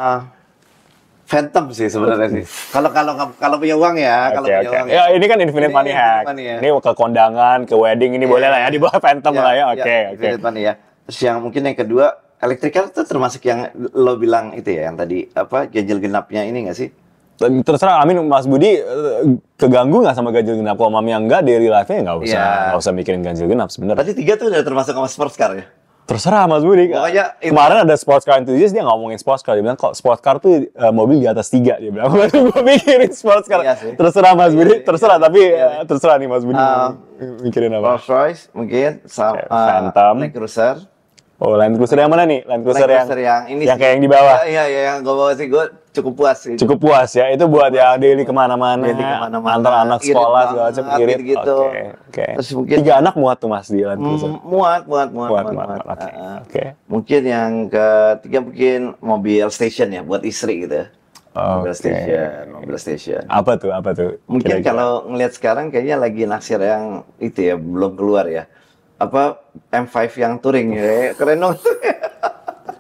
Phantom sih sebenarnya sih. Kalau punya uang ya, kalau punya uang. Ya ini kan infinite money hack. Ya. Ini ke kondangan, ke wedding ini boleh lah ya di bawah Phantom lah ya. Oke. Infinite money ya. Terus yang mungkin yang kedua, electrical itu termasuk yang lo bilang itu ya, yang tadi apa ganjil genapnya ini nggak sih? Terserah, Amin, Mas Budi keganggu nggak sama ganjil genap? Kalau mami yang nggak, daily life-nya nggak usah mikirin ganjil genap sebenarnya. Tadi 3 tuh udah termasuk sama sports car ya? Terserah Mas Budi. Pokoknya kemarin ada sports car enthusiast, dia ngomongin sports car, dia bilang kok sports car tuh mobil di atas 3, dia bilang. Gue mikirin sports car. Iya terserah Mas Budi, terserah tapi terserah nih Mas Budi mikirin apa. Rolls Royce mungkin sama Phantom, Land Cruiser. Oh, Land Cruiser yang mana nih? Land Cruiser yang ini yang sih. kayak yang di bawah. Iya, yang gue bawa sih, gue cukup puas sih. Cukup puas ya, itu buat yang daily kemana-mana, antar anak sekolah segala macam, irit gitu. Oke. Terus mungkin 3 anak muat tuh Mas di Land Cruiser. Muat. Oke. Mungkin yang ketiga mungkin mobil station ya, buat istri gitu. Mobil station. Apa tuh? Mungkin kalau ngelihat sekarang kayaknya lagi naksir yang itu ya, belum keluar ya. Apa M5 yang touring ya, keren dong.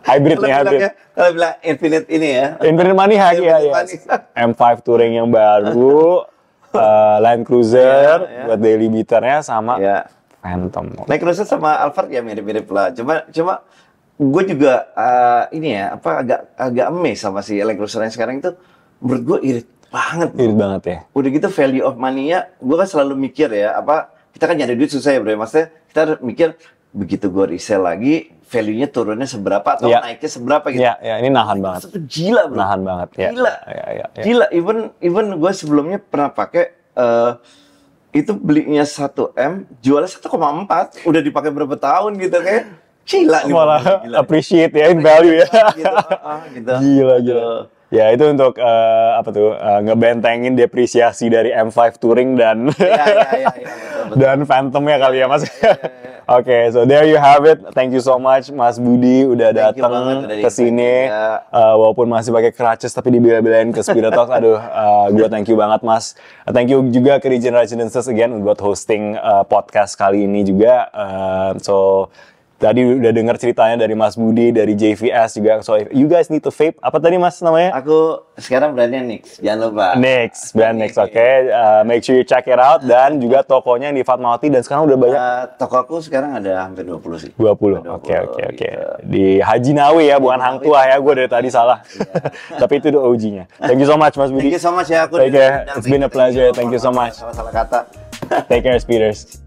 Hybrid nih, hybrid. Kalau bilang infinite ini ya. Infinite money hack ya. M5 touring yang baru, Land Cruiser buat daily beaternya sama Phantom. Land Cruiser sama Alphard ya mirip-mirip lah. Cuma gue juga ini ya agak amazed sama si Land Cruiser yang sekarang itu, menurut gue irit banget. Irit banget ya. Udah gitu value of money-nya, gue kan selalu mikir ya, kita kan nyari duit susah ya bro, maksudnya kita mikir begitu gue resell lagi, value-nya turunnya seberapa atau naiknya seberapa gitu. Iya, ini nahan banget. Itu gila bro. Nahan banget. Gila. Gila. Even gue sebelumnya pernah pakai itu belinya 1M, jualnya 1,4, udah dipakai berapa tahun gitu kayak. Gila nih. Malah appreciate ya, in value ya. Gitu. Gila. Ya itu untuk ngebentengin depresiasi dari M5 Touring dan dan Phantomnya kali ya Mas. Oke, so there you have it. Thank you so much Mas Budi udah datang ke sini. Walaupun masih pakai crutches tapi dibela-belain ke Spirit Talk. Aduh, gue thank you banget Mas. Thank you juga ke Region Residences again buat hosting podcast kali ini juga. Tadi udah dengar ceritanya dari Mas Budi, dari JVS juga. So if you guys need to vape, apa tadi Mas namanya? Aku sekarang brandnya Nix, jangan lupa. Brand Nix, oke. Make sure you check it out. Dan juga tokonya yang di Fatmawati dan sekarang udah banyak. Toko aku sekarang ada hampir 20 sih. 20, oke. Di Haji Nawi ya, bukan Hang Tuah ya. Gue dari tadi salah. Tapi itu OG-nya. Thank you so much Mas Budi. Thank you so much ya. Take care. It's been a pleasure. Thank you so much. Salah kata. Take care, Speeders.